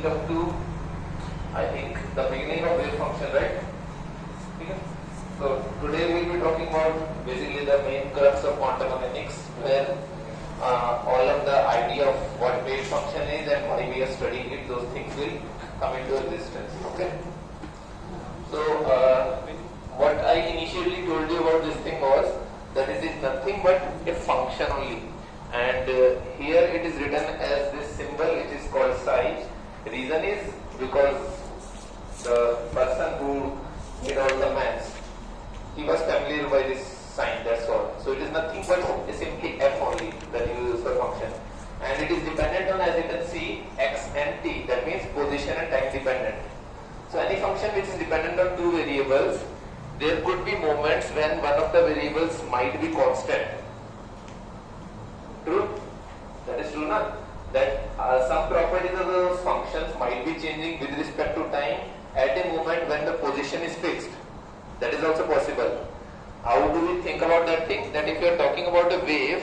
up to, I think, the beginning of wave function, right? Okay. So today we will be talking about basically the main crux of quantum mechanics, where all of the idea of what wave function is and why we are studying it, those things will come into existence. Okay. So what I initially told you about this thing was that it is nothing but a function only, and here it is written as this symbol which is called psi. Reason is because the person who did all the maths, he was familiar by this sign, that's all. So it is nothing but simply f only that you use for function, and it is dependent on, as you can see, x and t, that means position and time dependent. So any function which is dependent on two variables, there could be moments when one of the variables might be constant. True? That is true, na? That some properties of those functions might be changing with respect to time at a moment when the position is fixed. That is also possible. How do we think about that thing? That if you are talking about a wave,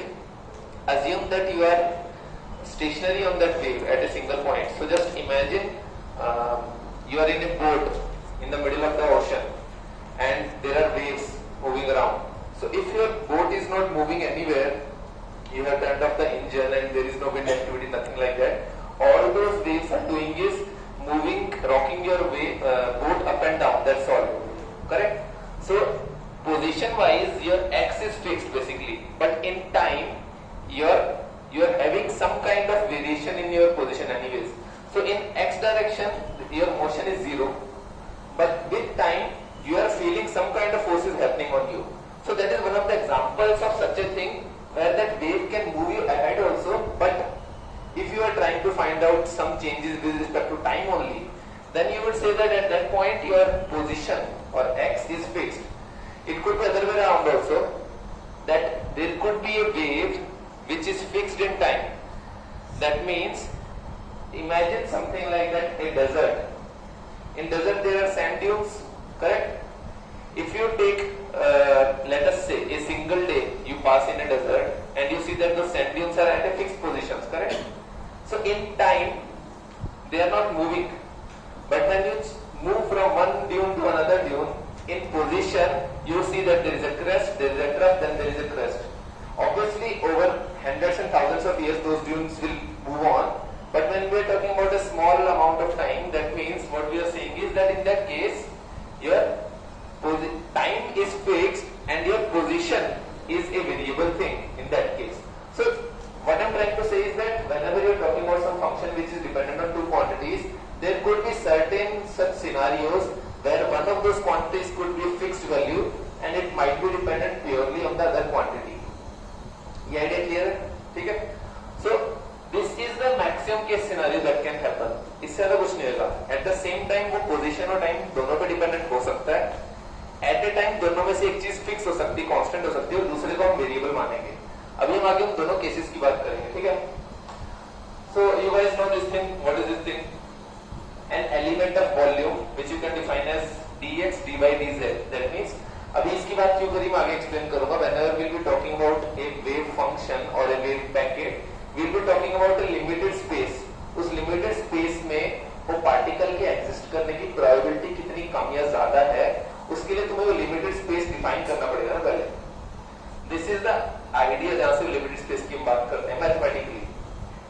assume that you are stationary on that wave at a single point. So just imagine you are in a boat in the middle of the ocean and there are waves moving around. So if your boat is not moving anywhere, you have turned off the engine and there is no wind activity, nothing like that, all those waves are doing is moving, rocking your boat up and down, that's all. Correct? So position wise your x is fixed basically, but in time you are having some kind of variation in your position anyways. So in x direction your motion is zero, but with time you are feeling some kind of force is happening on you. So that is one of the examples of such a thing where that wave can move you ahead also, but if you are trying to find out some changes with respect to time only, then you would say that at that point your position or x is fixed. It could be other way around also, that there could be a wave which is fixed in time. That means, imagine something like that, a desert. In desert there are sand dunes, correct? If you take, let us say, a single day you pass in a desert and you see that the sand dunes are at a fixed positions, correct? So in time, they are not moving. But when you move from one dune to another dune, in position, you see that there is a crest, there is a trough, then there is a crest. Obviously, over hundreds and thousands of years, those dunes will move on. But when we are talking about a small amount of time, that means what we are saying is that in that case, your time is fixed and your position is a variable thing in that case. So what I am trying to say is that whenever you are talking about some function which is dependent on two quantities, there could be certain such scenarios where one of those quantities could be a fixed value and it might be dependent purely on the other quantity. The idea clear? Okay? So this is the maximum case scenario that can happen. इससे ज़्यादा कुछ नहीं होगा. At the same time वो position और time दोनों पे dependent हो सकता है. At a time दोनों में से एक चीज fix हो सकती है, constant हो सकती है, और दूसरे को हम variable मानेंगे. अभी हम आगे उन दोनों cases की बात करेंगे, ठीक है? So you guys know this thing. What is this thing? An element of volume which you can define as dx dy dz. That means अभी इसकी बात क्यों करी मैं आगे explain करूँगा. Whenever we'll be talking about a wave function or a wave packet, we'll be talking about a limited space. उस limited space में वो particle के exist करने की probability कितनी कम या ज़्यादा है, उसके लिए तुम्हें वो limited space define करना पड़ेगा ना पहले. This is the idea जहाँ से limited space की हम बात करते हैं mathematically.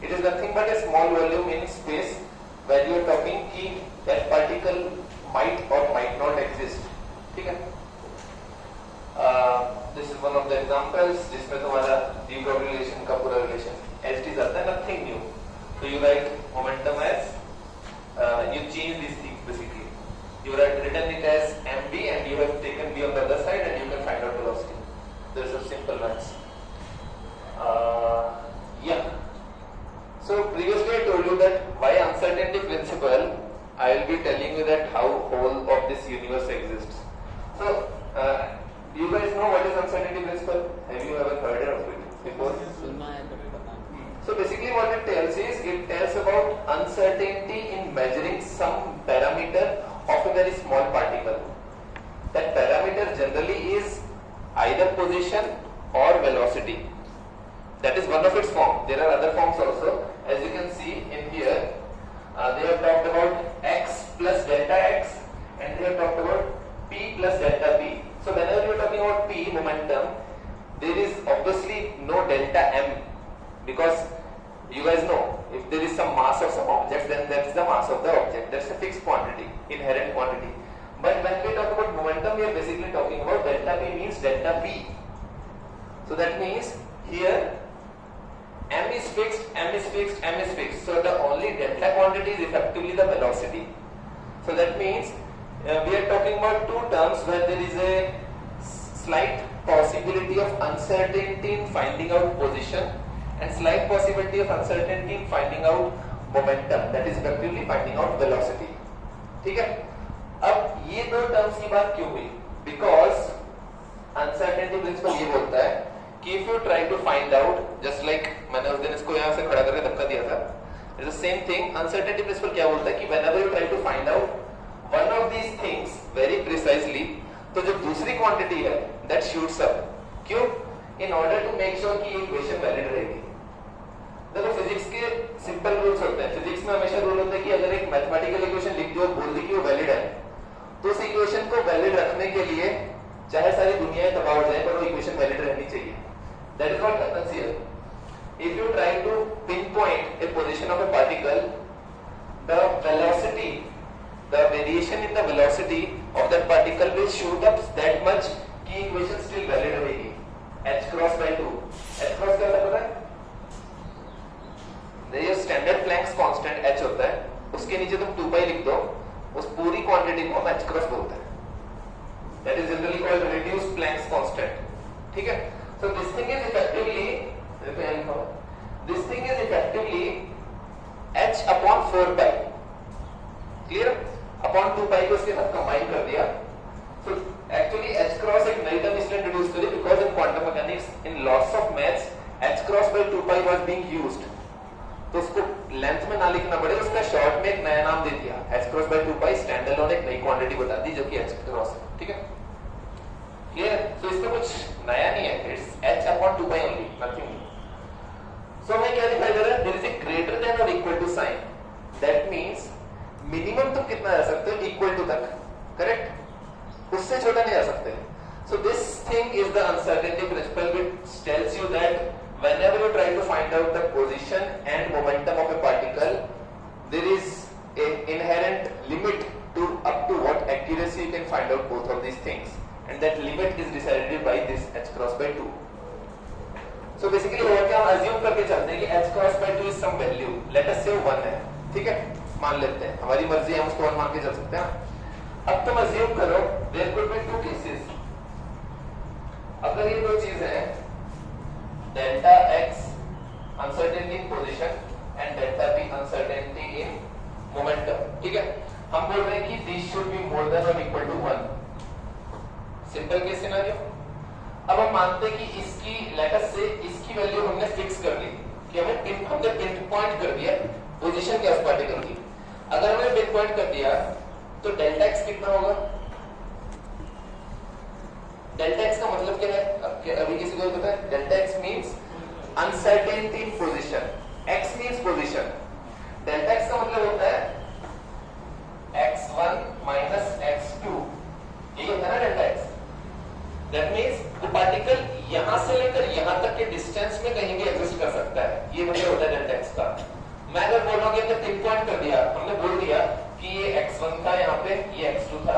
It is nothing but a small volume in space where you are talking कि that particle might or might not exist. ठीक है? This is one of the examples जिसमें तुम्हारा d relation का पूरा relation ST आता है, nothing new. So you write momentum as you change these things basically. You have written it as mv and you have taken v on the other side and you can find out velocity. There's a simple maths. Yeah. So previously I told you that by uncertainty principle, I will be telling you that how whole of this universe exists. So you guys know what is uncertainty principle? Have you ever heard of it before? So basically what it tells is, it tells about uncertainty in measuring some parameter of a very small particle. That parameter generally is either position or velocity. That is one of its forms. There are other forms also. As you can see in here, they have talked objects, then that's the mass of the object. That's a fixed quantity, inherent quantity. But when we talk about momentum, we are basically talking about delta p means delta p. So that means here m is fixed, m is fixed, m is fixed. So the only delta quantity is effectively the velocity. So that means we are talking about two terms where there is a slight possibility of uncertainty in finding out position and slight possibility of uncertainty in finding out momentum, that is effectively finding out velocity. ठीक है? अब ये दो terms की बात क्यों हुई? Because uncertainty principle ये बोलता है कि if you try to find out, just like मैंने उस दिन इसको यहाँ से खड़ा करके धक्का दिया था, it's the same thing. Uncertainty principle क्या बोलता है कि whenever you try to find out one of these things very precisely, तो जो दूसरी क्वांटिटी है that shoots up. क्यों? In order to make sure कि इक्वेशन वैलिड रहेगी. देखो फिजिक्स के सिंपल रूल्स होते हैं. फिजिक्स में हमेशा रूल होता है कि अगर एक मैथमेटिकल इक्वेशन लिख दो, बोल दी कि वो वैलिड है, तो उस इक्वेशन को वैलिड रखने के लिए चाहे सारी दुनिया तबाह हो जाए पर वो इक्वेशन वैलिड रहनी चाहिए. That is what happens here. If you try to pinpoint a position of a particle, the velocity, the variation in the velocity of that particle will shoot up that much कि equation still valid रहेगी. h cross by 2. h cross क्या होता है? ये standard Planck's constant h होता है, उसके नीचे तुम 2 पाई लिख दो, उस पूरी क्वांटिटी को हम h क्रॉस बोलते हैं. That is generally called reduced Planck's constant. ठीक है? So this thing is effectively h upon 4 pi. Clear? Upon 2 pi को इसके साथ कंबाइन कर दिया. So actually h cross एक नई टर्म इसलिए इंट्रोड्यूस करी because in quantum mechanics, in lots of maths, h cross by 2 pi was being used. तो उसको लेंथ में ना लिखना पड़े, उसका शॉर्ट में एक नया नाम दे दिया, h cross by 2 pi stand alone एक नई क्वांटिटी बता दी जो कि h cross है. ठीक है? Clear? So इसमें कुछ नया नहीं है. It's h upon 2 pi only, nothing new. So हमें क्या दिखाई दे रहा है? There is a greater than or equal to sign. That means minimum तुम कितना जा सकते हो? इक्वल टू तक. करेक्ट? उससे छोटा नहीं जा सकते. So this thing is the uncertainty principle which tells you that whenever you try to find out the position and momentum of a particle, there is an inherent limit to up to what accuracy you can find out both of these things, and that limit is decided by this h cross by 2. So basically what क्या हम assume करके चलते हैं कि h cross by 2 is some value. Let us say 1 है. ठीक है? मान लेते हैं. हमारी मर्जी है, हम उसको 1 मान के चल सकते हैं. अब तुम assume करो there could be two cases. अगर ये दो चीजें हैं, delta x uncertainty in position and delta p uncertainty in momentum. ठीक है? हम बोल रहे हैं कि this should be more than or equal to 1. Simple case scenario. अब हम मानते हैं कि इसकी लेट अस से इसकी वैल्यू हमने फिक्स कर ली कि हमने पिन पॉइंट कर दिया पोजीशन के उस पार्टिकल की. अगर हमने पिन पॉइंट कर दिया तो डेल्टा x कितना होगा? डेल्टा x का मतलब क्या है? अभी किसी को पता है? डेल्टा x मींस अनसर्टेनिटी इन position. x means position. Delta x का मतलब होता है x1 minus x2. ये होता है ना डेल्टा x. दैट मींस वो पार्टिकल यहां से लेकर यहां तक के डिस्टेंस में कहीं भी एग्जिस्ट कर सकता है. ये मतलब होता है डेल्टा x का. मैं अगर बोल रहा हूं कि हमने पिन पॉइंट कर दिया, हमने बोल दिया कि ये x1 था यहाँ पे, ये x2 था,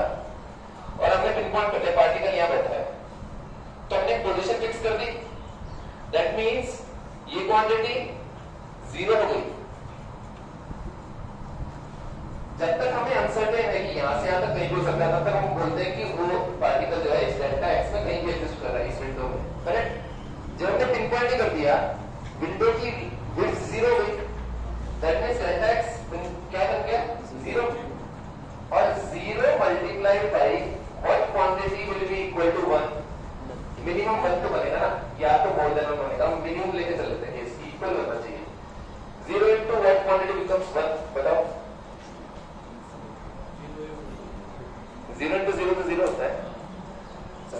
और हमने पिन पॉइंट कर दिया पार्टिकल यहाँ बैठा है, तो हमने पोजीशन फिक्स कर दी. दैट मींस ये क्वांटिटी 0 हो गई. जब तक हमें अनसर्टेन है कि यहाँ से यहाँ तक कहीं भी हो सकता है, तब तक हम बोलते हैं कि वो पार्टिकल जो है इस डेल्टा x में कहीं भी एग्जिस्ट कर रहा है इस विंडो में. करेक्ट? जब हमने पिन पॉइंट ही कर दिया, विंडो की विड्थ 0 हुई. दैट मींस डेल्टा x क्या बन गया? 0. और 0 multiplied by what quantity will be equal to 1? Minimum 1 तो बनेगा ना, या तो मोर देन 1 बनेगा. हम मिनिमम लेके चल लेते हैं, इसकी इक्वल होना चाहिए. 0 into what quantity becomes 1? बताओ. 0 into 0 तो 0 होता है.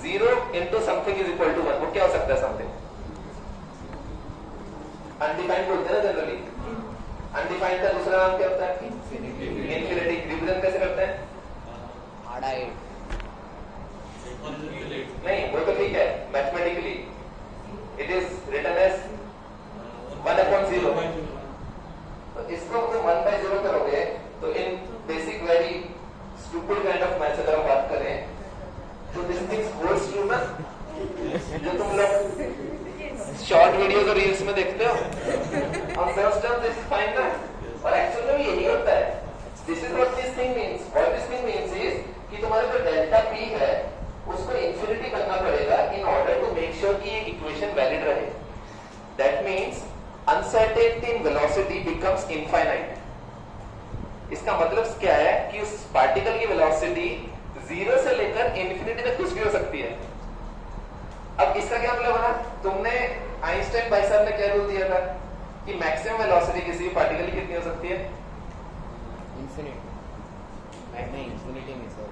0 into something is equal to 1. वो क्या हो सकता है? समथिंग अनडिफाइंड बोलते हैं ना जनरली. अनडिफाइंड का दूसरा नाम क्या होता है? इनफिनिटी. रिप्रेजेंट कैसे करते हैं? नहीं, वो तो ठीक है. Mathematically it is written as 1/0. तो इसको तुम 1/0 करो thing means is कि तुम्हारा जो डेल्टा पी है उसको इंफिनिटी करना पड़ेगा in order to make sure कि ये इक्वेशन वैलिड रहे. That means uncertainty in velocity becomes infinite. इसका मतलब क्या है कि उस पार्टिकल की वेलोसिटी 0 से लेकर इंफिनिटी तक कुछ भी हो सकती है. अब इसका क्या मतलब बना? तुमने आइंस्टाइन भाई साहब ने क्या रूल दिया था कि मैक्सिमम वेलोसिटी किसी भी पार्टिकल की कितनी हो सकती है? इंफिनिटी. नहीं, इंफिनिटी में सर.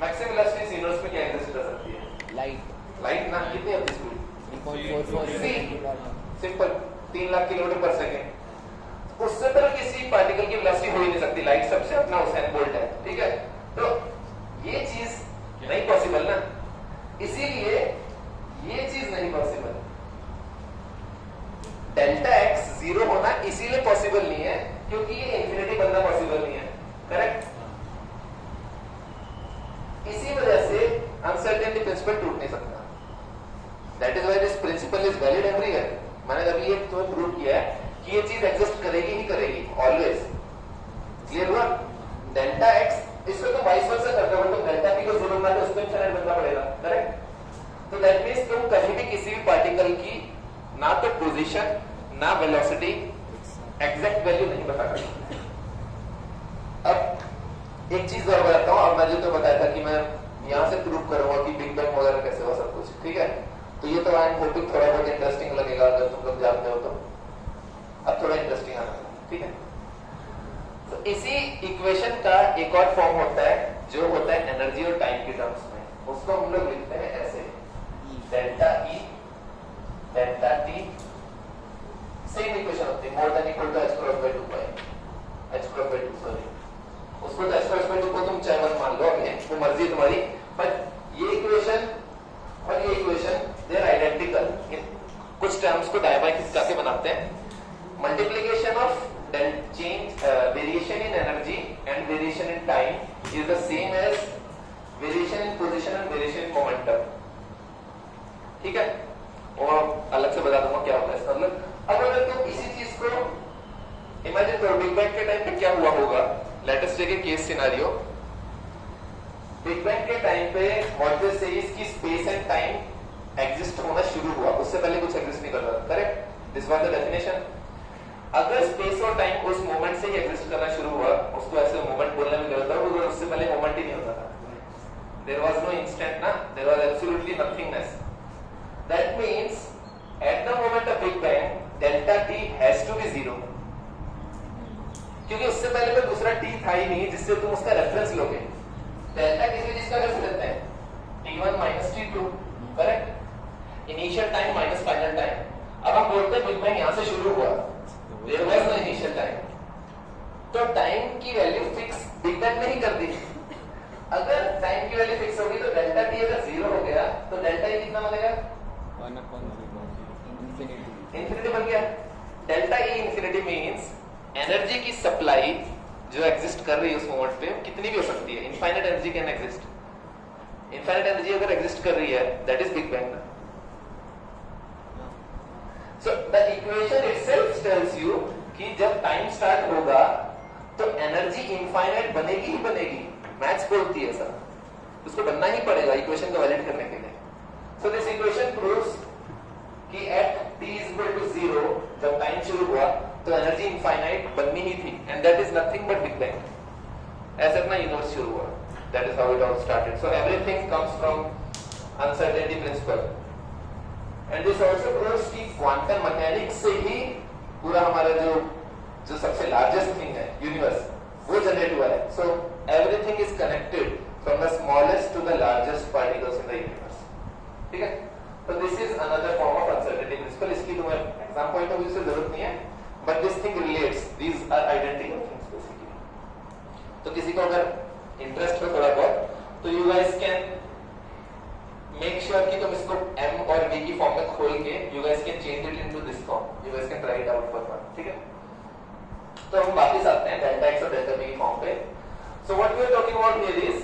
मैक्सिमम वेलोसिटी यूनिवर्स में क्या एग्जिस्ट कर सकती है? लाइट ना. कितनी है इसकी स्पीड? 3.44 सिंपल 3 लाख किलोमीटर पर सेकंड. उससे पर किसी पार्टिकल की वेलोसिटी हो ही नहीं सकती. लाइट सबसे अपना उसेन बोल्ट है. ठीक है, तो ये चीज नहीं पॉसिबल ना. इसीलिए ये चीज नहीं पॉसिबल. डेल्टा एक्स 0 होना इसीलिए पॉसिबल नहीं है क्योंकि ये इंफिनिटी बनना पॉसिबल नहीं है. करेक्ट. इसी वजह से अनसर्टेनिटी प्रिंसिपल टूट नहीं सकता. That is why this principle is valid everywhere. मैंने अभी ये तुम्हें प्रूव किया है कि ये चीज एग्जिस्ट करेगी ही करेगी ऑलवेज. क्लियर हुआ? डेल्टा एक्स इसको तो वाइस वर्सा करते हो तो डेल्टा पी को 0 मानना उसको इनफिनिट बनना पड़ेगा. करेक्ट. तो दैट मींस तुम कहीं भी किसी भी पार्टिकल की ना तो पोजीशन ना वेलोसिटी एग्जैक्ट वैल्यू नहीं बता सकते. अब एक चीज और बताता हूं. अब मैंने तो बताया था कि मैं यहां से प्रूव करूंगा कि बिग बैंग वगैरह कैसे हुआ सब कुछ. ठीक है, तो ये तो आई एम होपिंग थोड़ा बहुत इंटरेस्टिंग लगेगा अगर तुम लोग जानते हो तो. अब थोड़ा इंटरेस्टिंग आना. ठीक है, तो इसी इक्वेशन का एक और फॉर्म होता है जो होता है एनर्जी और टाइम के टर्म्स में. उसको हम लोग लिखते हैं ऐसे: delta E delta T. Same equation होती है, more than equal to h cross by 2 पाई. h क्रॉस बाय 2 सॉरी, उसको तो h क्रॉस बाय 2 को तुम चाहे 1 मान लो, वो मर्जी तुम्हारी. बट ये इक्वेशन और ये इक्वेशन दे आर आइडेंटिकल. कुछ टर्म्स को डायबाइक करके बनाते हैं. Multiplication of change variation in energy and variation in time is the same as variation in position and variation in momentum. ठीक है, और अलग से बता दूंगा क्या होता है इसका मतलब. अब अगर तुम इसी चीज को इमेजिन करो बिग बैंग के टाइम पे क्या हुआ होगा. Let us take a case scenario. Big bang के टाइम पे व्हाट दे से इज कि स्पेस एंड टाइम एग्जिस्ट होना शुरू हुआ. उससे पहले कुछ एग्जिस्ट नहीं कर रहा. Correct. This was the definition. अगर स्पेस और टाइम उस मोमेंट से ही एग्जिस्ट करना शुरू हुआ, उसको ऐसे मोमेंट बोलने में गलत है, और उससे पहले मोमेंट ही नहीं होता था. देयर वाज नो इंस्टेंट ना, there was absolutely nothingness. That means at the moment of big bang delta T has to be 0, क्योंकि उससे पहले कोई दूसरा टी था ही नहीं जिससे तुम उसका रेफरेंस लोगे. डेल्टा किसी चीज का रेफरेंस लेते हैं t1 minus t2. Correct. Initial time minus final time. अब हम बोलते हैं बिग बैंग यहां से शुरू हुआ. There was no initial time. तो टाइम की वैल्यू फिक्स बिग बैंग ने ही कर दी. अगर टाइम की वैल्यू फिक्स होगी तो डेल्टा टी अगर 0 हो गया तो डेल्टा ई कितना बनेगा? 1/0 इंफिनिटी बन गया. Delta E infinity means energy की सप्लाई जो एग्जिस्ट कर रही है उस मोमेंट पे कितनी भी हो सकती है. Infinite energy can exist. Infinite energy अगर एग्जिस्ट कर रही है that is big bang. So the equation itself tells you कि जब टाइम स्टार्ट होगा तो एनर्जी इनफाइनाइट बनेगी ही बनेगी. मैथ्स बोलती है सर, उसको बनना ही पड़ेगा इक्वेशन को वैलिड करने के लिए. So this equation proves कि at t is equal to 0 जब टाइम शुरू हुआ तो एनर्जी इनफाइनाइट बननी ही थी. And that is nothing but big bang. ऐसे अपना यूनिवर्स शुरू हुआ. That is how it all started. So everything comes from uncertainty principle. And this also proves कि क्वांटम मैकेनिक्स से ही पूरा हमारा जो सबसे लार्जेस्ट थिंग है यूनिवर्स वो जनरेट हुआ है. So everything is connected from the smallest to the largest particles in the universe. ठीक है, तो this is another form of uncertainty principle. इसकी तुम्हें एग्जाम पॉइंट ऑफ व्यू से जरूरत नहीं है, but this thing relates. These are identical things basically. तो किसी को अगर इंटरेस्ट हो थोड़ा बहुत तो you guys can make sure कि तुम इसको m और v की फॉर्म में खोल के you guys can change it into this form. You guys can try it out for fun. ठीक है, तो हम वापस आते हैं डेल्टा x और डेल्टा v की फॉर्म पे. So what we are talking about here is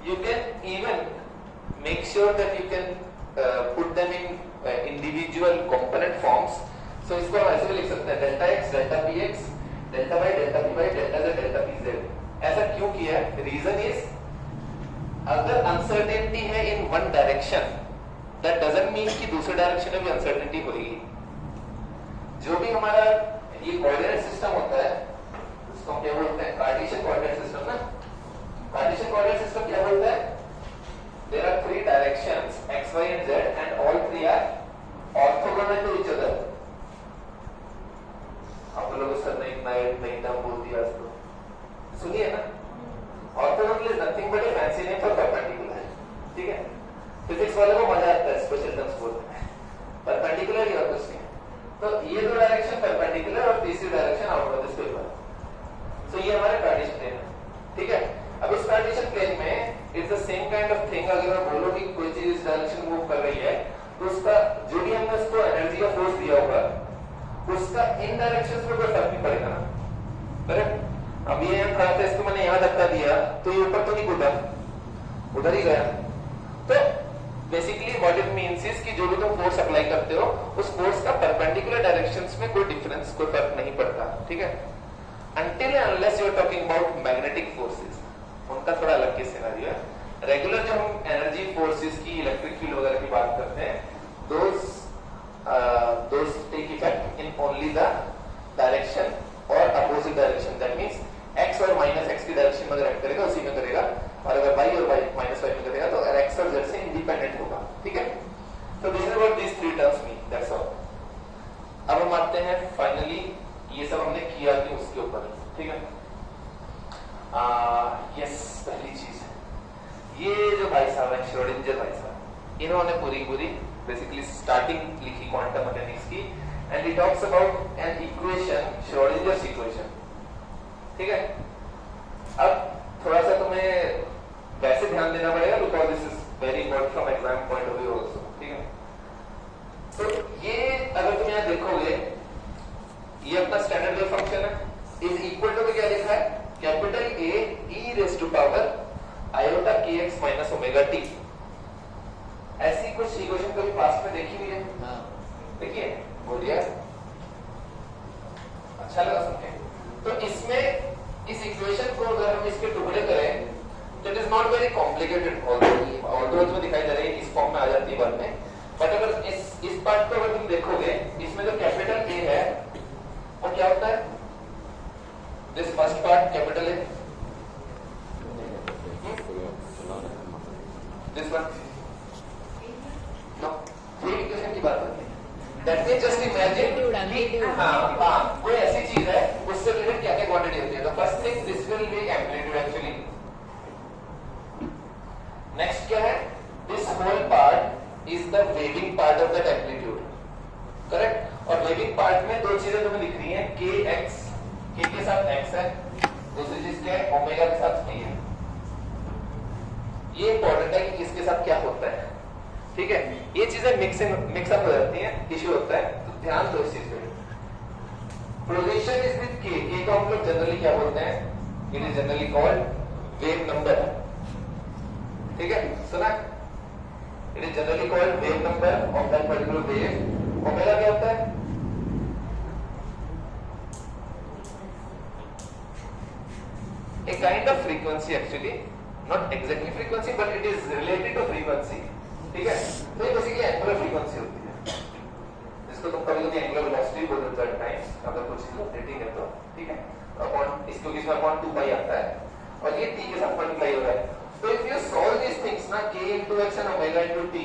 you can even make sure that you can put them in individual component forms. So इसको हम ऐसे भी लिख सकते हैं delta x delta px delta y delta py delta z delta pz. ऐसा क्यों किया है? रीजन इज, अगर अनसर्टेनिटी है in one direction, that doesn't mean कि दूसरे डायरेक्शन में भी अनसर्टेनिटी होगी। जो भी हमारा ये कोऑर्डिनेट सिस्टम होता है, उसको हम क्या बोलते हैं? कार्टेशियन कोऑर्डिनेट सिस्टम ना। कार्टेशियन कोऑर्डिनेट सिस्टम क्या बोलता है? There are three directions x, y and z and all three are orthogonal to each other. आप लोगों सर ने नई टर्म बोल दिया इसको, सुनिए ना। Orthogonal is nothing but a fancy name for perpendicular, ठीक है? फिजिक्स वाले को मजा आता है स्पेशल टर्म्स बोलते हैं, परपेंडिकुलर ही और कुछ नहीं। तो ये दो डायरेक्शन परपेंडिकुलर और तीसरी direction out of this paper. So ये हमारा कार्टेशियन प्लेन है, ठीक है? अब इस कार्टेशियन प्लेन में it's the same kind of thing. अगर मैं बोलूं कि कोई चीज इस डायरेक्शन मूव कर रही है, तो उसका जो भी हमने उसको एनर्जी या फोर्स दिया होगा, उसका इन डायरेक्शंस में कोई फर्क नहीं पड़ेगा ना, करेक्ट? अब ये यहाँ खड़ा था, इसको मैंने यहाँ धक्का दिया तो ये ऊपर तो नहीं कूदा, उधर ही गया। तो basically what it means is कि जो भी तुम फोर्स अप्लाई करते हो, उस फोर्स का परपेंडिकुलर डायरेक्शंस में कोई डिफरेंस, कोई फर्क नहीं पड़ता, ठीक है? Until and unless you are talking about magnetic forces, उनका थोड़ा अलग केस सिनेरियो है। रेगुलर जो हम एनर्जी फोर्सेस की, इलेक्ट्रिक फील्ड वगैरह की बात करते हैं, those take effect in only the direction or opposite direction. That means x और माइनस x की डायरेक्शन में अगर एक्ट करेगा उसी में करेगा, और अगर y और y माइनस y में करेगा तो x और z से इंडिपेंडेंट होगा, ठीक है? So this is what these three terms mean. That's all. अब हम आते हैं फाइनली, ये सब हमने किया कि उसके ऊपर, ठीक है? यस, पहली चीज, ये जो भाई साहब है श्रोडिंगर भाई साहब, इन्होंने पूरी बेसिकली स्टार्टिंग लिखी क्वांटम मैकेनिक्स की, and he talks about an equation, Schrödinger's equation, ठीक है? अब थोड़ा सा तुम्हें वैसे ध्यान देना पड़ेगा because this is very important from exam point of view also, ठीक है? तो ये अगर तुम यहाँ देखोगे, ये अपना स्टैंडर्ड वेव फंक्शन है, इज इक्वल टू क्या लिखा है? Capital A e raise to power iota kx minus omega t। ऐसी कुछ इक्वेशन कभी पास्ट में देखी हुई है? हाँ। देखिए, बोलिए, अच्छा लगा सुन के। तो इसमें इस इक्वेशन को अगर हम इसके टुकड़े करें तो it is not very complicated, although इसमें दिखाई दे रही है, इस फॉर्म में आ जाती है बाद में। बट अगर इस पार्ट को अगर तुम देखोगे, इसमें जो कैपिटल A है वो क्या होता है? This first part capital A, this one, no, ये इक्वेशन की बात होती है। That means just imagine, हाँ, कोई ऐसी चीज है, उससे रिलेटेड क्या क्या क्वांटिटी होती है। तो first thing, this will be amplitude actually. Next क्या है? This whole part is the waving part of that amplitude, correct? और waving part में दो चीजें तुम्हें दिख रही हैं, kx, k के साथ x है, दूसरी चीज क्या है? ओमेगा के साथ t है। ये इंपॉर्टेंट है कि किसके साथ क्या होता है, ठीक है? ये चीजें मिक्स अप हो जाती हैं, इश्यू होता है, तो ध्यान दो इस चीज पे। पोजीशन इज विद k को हम लोग जनरली क्या बोलते हैं? It is generally called wave number, ठीक है? सुना? It is generally called wave number of that particular wave. Omega क्या होता है? A kind of frequency actually, not exactly frequency, but it is related to frequency, ठीक है? तो ये बेसिकली एंगुलर फ्रीक्वेंसी होती है, जिसको तुम कभी एंगुलर वेलोसिटी बोल देते हो टाइम्स, अगर कुछ रोटेटिंग है तो, ठीक है? अपॉन इसको किसमें अपॉन 2 पाई आता है, और ये t के साथ मल्टीप्लाई हो रहा है। तो if you solve this things ना, k into x and omega into t,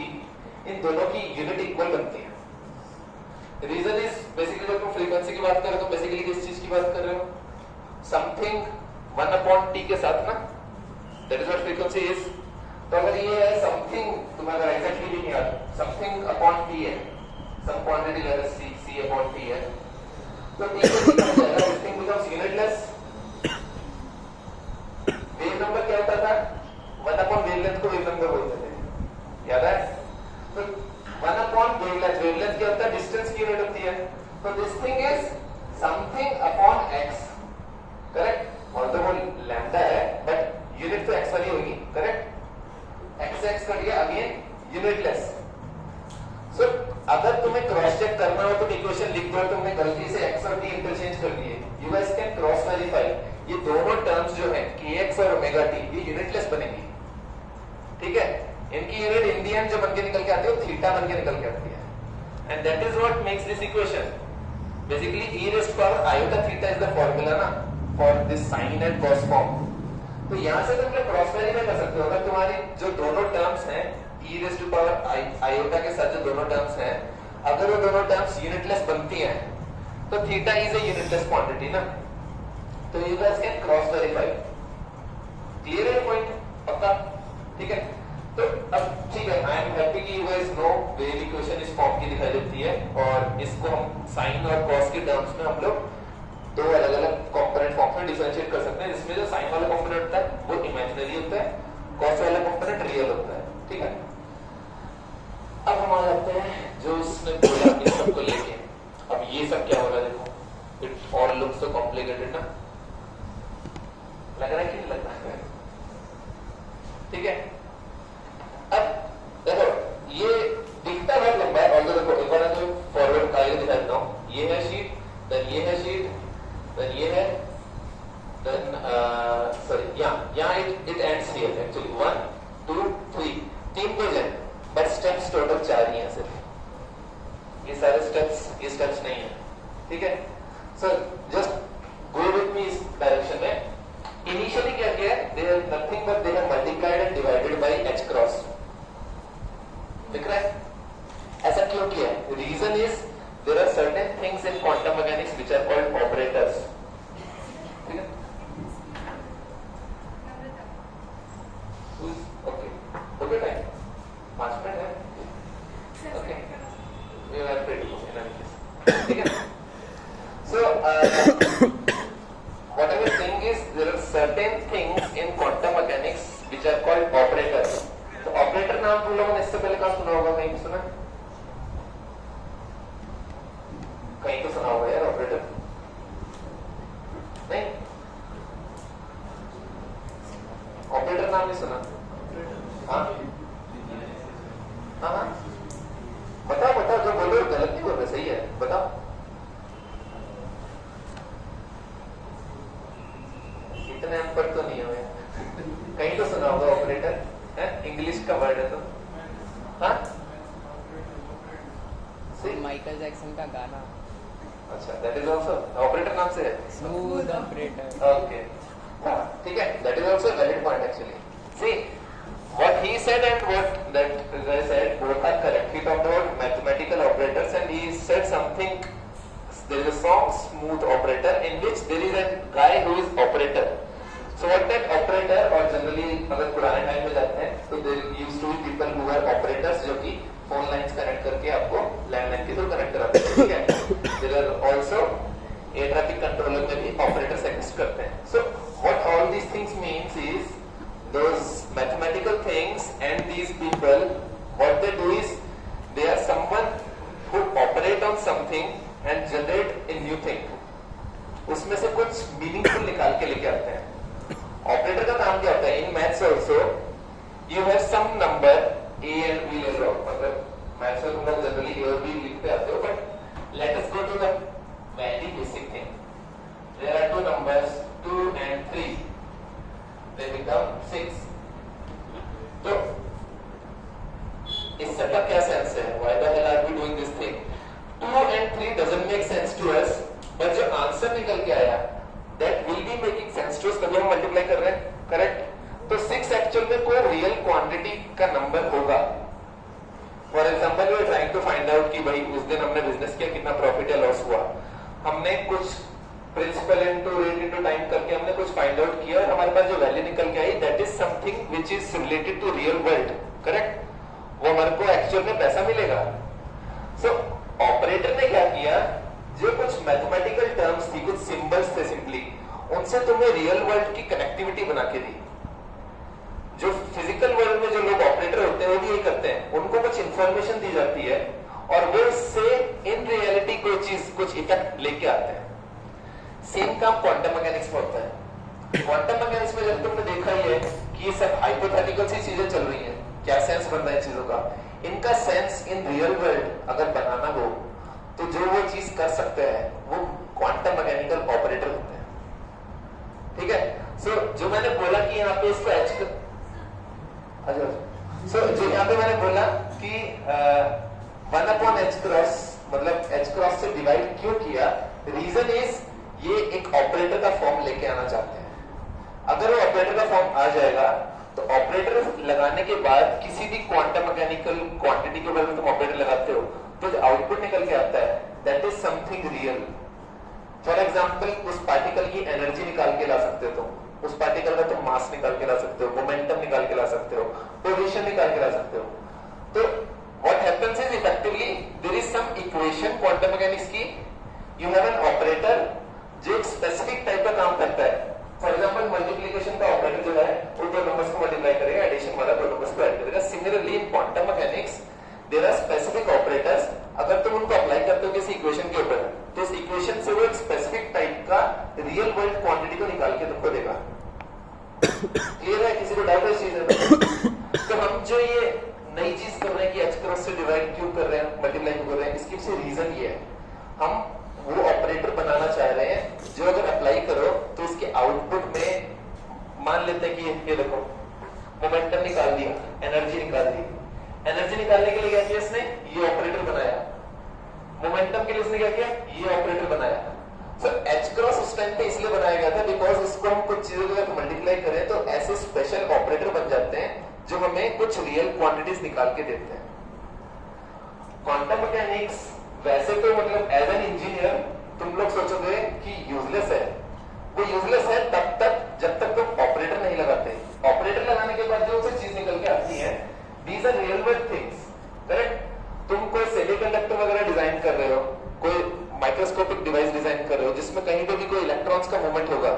इन दोनों की यूनिट इक्वल बनती है। रीजन इज बेसिकली जब तुम फ्रीक्वेंसी की बात कर रहे हो तो बेसिकली किस चीज की बात कर रहे हो? समथिंग 1 upon t के साथ ना, that is what frequency is। तो अगर ये है समथिंग, तुम्हें अगर एग्जैक्टली भी नहीं आता, समथिंग अपॉन t है, सम क्वांटिटी लेट अस सी c अपॉन t है, तो t को निकल जाएगा, this thing becomes unitless. Wave number क्या होता था? 1 upon वेवलेंथ को वेव नंबर बोलते थे, याद है? तो 1 upon वेवलेंथ क्या होता है? डिस्टेंस की यूनिट होती है। तो this thing is something upon x, correct? और तो वो लैम्डा है, बट यूनिट तो x वाली होगी, करेक्ट? x कर दिया, अगेन यूनिटलेस। सो अगर तुम्हें क्रॉस चेक करना हो तो इक्वेशन लिख दो, तुमने गलती से x और t इंटरचेंज कर दिए, you guys can cross verify. ये दोनों टर्म्स जो है x और ओमेगा t, ये यूनिटलेस बनेंगी, ठीक है। इनकी यूनिट इंडियन जो बन के निकल के आती है वो थीटा बन के निकल के आती है, and that is what makes this equation basically e raised to power iota theta is the formula ना for this sine and cos form. तो यहां से तुम लोग क्रॉस वेरीफाई कर सकते हो, अगर तुम्हारी जो दोनों टर्म्स हैं e raised to power iota के साथ जो दोनों टर्म्स हैं, अगर वो दोनों टर्म्स यूनिटलेस बनती हैं तो theta is a unitless quantity ना, तो you guys can cross verify. Clear है पॉइंट? पक्का? ठीक है। तो अब ठीक है, आई एम हैप्पी कि you guys know wave equation इस फॉर्म की दिखाई देती है, और इसको हम साइन और कॉस के टर्म्स में हम लोग दो अलग-अलग कंपोनेंट फॉर्म में डिफरेंशिएट कर सकते हैं, जिसमें जो साइन वाला कंपोनेंट होता है वो इमेजिनरी होता है, कॉस वाला कंपोनेंट रियल होता है, ठीक है। अब हम आ जाते हैं जो इसने बोला इन सबको लेके, अब ये सब क्या हो रहा है देखो, it all looks so complicated ना, लग रहा है कि नहीं लग रहा है? ठीक है। अब देखो ये दिखता बहुत लंबा है, और देखो एक बार तो फॉरवर्ड का ये दिखा देता हूं, ये है शीट, देन ये है शीट, देन ये है, देन सॉरी यहाँ इट एंड्स हियर एक्चुअली 1 2 3 तीन पेज है, बट स्टेप्स टोटल 4 ही हैं सिर्फ, ये सारे स्टेप्स ये स्टेप्स नहीं है, ठीक है। So just go with me इस डायरेक्शन में। इनिशियली क्या किया है, they have nothing but they have multiplied and divided by h cross, दिख रहा है? ऐसा क्यों किया है? Reason is there are certain things in quantum mechanics which are called operators, ठीक है। ओके ओके टाइम 5 मिनट है, okay we are ready in any case, ठीक है। So what I was saying is there are certain things in quantum mechanics which are called operators. तो operator नाम तुम लोगों ने इससे पहले कहाँ सुना होगा? कहीं सुना? कहीं तो सुना होगा यार ऑपरेटर, नहीं? ऑपरेटर नाम नहीं सुना? हाँ हाँ, बताओ बताओ, जो बोलो गलत नहीं बोल रहे, सही है, बताओ। इतने अनपढ़ तो नहीं हुए, कहीं तो सुना होगा ऑपरेटर, है? इंग्लिश का वर्ड है तो, हाँ? माइकल जैक्सन का गाना। अच्छा, दैट इज आल्सो ऑपरेटर नाम से है, स्मूथ ऑपरेटर, ओके, हाँ ठीक है, that is also valid point actually. See what he said and what that guy said both are correct. He talked about mathematical operators and he said something, there is a song smooth operator in which there is a guy who is operator. So what that operator, और generally अगर पुराने time में जाते हैं तो there used to be people who were operators जो कि phone lines connect करके आपको लैंडलाइन के थ्रू कनेक्ट कराते हैं, ठीक है। There are also air traffic controller में भी ऑपरेटर्स एग्जिस्ट करते हैं। So what all these things means is those mathematical things and these people, what they do is they are someone who operate on something and generate a new thing, उसमें से कुछ meaningful निकाल के लेके आते हैं। ऑपरेटर का काम क्या होता है? In maths also you have some number a and b ले लो, मतलब मैथ्स में तुम लोग जनरली a और b लिखते आते हो, but let us go to the very basic thing. There are two numbers 2 and 3, they become 6. तो इस सेटअप क्या सेंस है? Why the hell are we doing this thing? 2 and 3 doesn't make sense to us, but जो answer निकल के आया that will be making sense to us, तभी हम मल्टीप्लाई कर रहे हैं, करेक्ट? तो 6 एक्चुअल में कोई रियल क्वांटिटी का नंबर होगा। For example we are trying to find out कि भाई उस दिन हमने बिजनेस किया, कितना प्रॉफिट या लॉस हुआ, हमने कुछ principle into rate into time करके हमने कुछ फाइंड आउट किया और हमारे पास जो वैल्यू निकल के आई that is something which is related to real world, correct? वो हमारे को एक्चुअल में पैसा मिलेगा। सो ऑपरेटर ने क्या किया, जो कुछ मैथमेटिकल टर्म्स थी, कुछ सिंबल्स थे सिंपली, उनसे तुम्हें रियल वर्ल्ड की कनेक्टिविटी बना के दी। जो फिजिकल वर्ल्ड में जो लोग ऑपरेटर होते हैं वो भी यही करते हैं, उनको कुछ इंफॉर्मेशन दी जाती है और वो इससे इन रियलिटी कोई चीज, कुछ इफेक्ट लेके आते हैं। सेम काम क्वांटम मैकेनिक्स में होता है। क्वांटम मैकेनिक्स में जब तुमने देखा ही है कि ये सब हाइपोथेटिकल सी चीजें चल रही हैं, क्या सेंस बन रहा है चीजों का, इनका सेंस इन रियल वर्ल्ड अगर बनाना हो तो जो वो चीज कर सकते हैं वो क्वांटम मैकेनिकल ऑपरेटर होते हैं, ठीक है? सो जो मैंने बोला कि यहाँ पे इसको h अच्छा जो यहाँ पे मैंने बोला कि 1/h क्रॉस मतलब h क्रॉस से डिवाइड क्यों किया, रीजन इज ये एक ऑपरेटर का फॉर्म लेके आना चाहते हैं। अगर वो ऑपरेटर का फॉर्म आ जाएगा तो ऑपरेटर लगाने के बाद किसी भी क्वांटम मैकेनिकल क्वांटिटी के ऊपर तुम ऑपरेटर लगाते हो तो जो आउटपुट निकल के आता है that is something real. For example उस पार्टिकल की एनर्जी निकाल के ला सकते हो, उस पार्टिकल का तुम मास निकाल के ला सकते हो, मोमेंटम निकाल के ला सकते हो, पोजीशन निकाल के ला सकते हो। तो what happens is effectively there is some equation quantum mechanics की, यू हैव एन ऑपरेटर जो एक स्पेसिफिक टाइप का काम करता है। फॉर एग्जांपल मल्टीप्लिकेशन का ऑपरेटर जो है वो दो नंबर्स को मल्टीप्लाई करेगा, एडिशन वाला दो नंबर्स को ऐड करेगा। Similarly in quantum mechanics there are specific operators, अगर तुम उनको अप्लाई करते हो किसी इक्वेशन के ऊपर तो उस इक्वेशन से वो एक स्पेसिफिक टाइप का रियल वर्ल्ड क्वांटिटी को निकाल के तुमको देगा। क्लियर है? किसी को डाउट है इस चीज में? तो हम जो ये नई चीज कर रहे हैं कि h क्रॉस से डिवाइड क्यों कर रहे हैं, मल्टीप्लाई क्यों कर रहे हैं, इसकी पीछे रीजन ये है, हम वो ऑपरेटर बनाना चाह रहे हैं जो अगर अप्लाई करो तो इसके आउटपुट में मान लेते हैं कि ये देखो मोमेंटम निकाल दिया, एनर्जी निकाल दी। एनर्जी निकालने के लिए क्या किया इसने? ये ऑपरेटर बनाया। मोमेंटम के लिए इसने क्या किया? ये ऑपरेटर बनाया। सो h क्रॉस उस टाइम पे इसलिए बनाया गया था बिकॉज इसको हम कुछ चीजों के साथ मल्टीप्लाई करें तो ऐसे स्पेशल ऑपरेटर बन जाते हैं जो हमें कुछ रियल क्वांटिटीज निकाल के देते हैं। क्वांटम मैकेनिक्स वैसे तो मतलब एज एन इंजीनियर तुम लोग सोचोगे कि यूजलेस है, वो यूजलेस है तब तक जब तक तुम ऑपरेटर नहीं लगाते। ऑपरेटर लगाने के बाद जो से चीज निकल के आती है these are real world things, correct? तुम कोई सेमीकंडक्टर वगैरह डिजाइन कर रहे हो, कोई माइक्रोस्कोपिक डिवाइस डिजाइन कर रहे हो जिसमें कहीं पे भी कोई इलेक्ट्रॉन्स का मूवमेंट होगा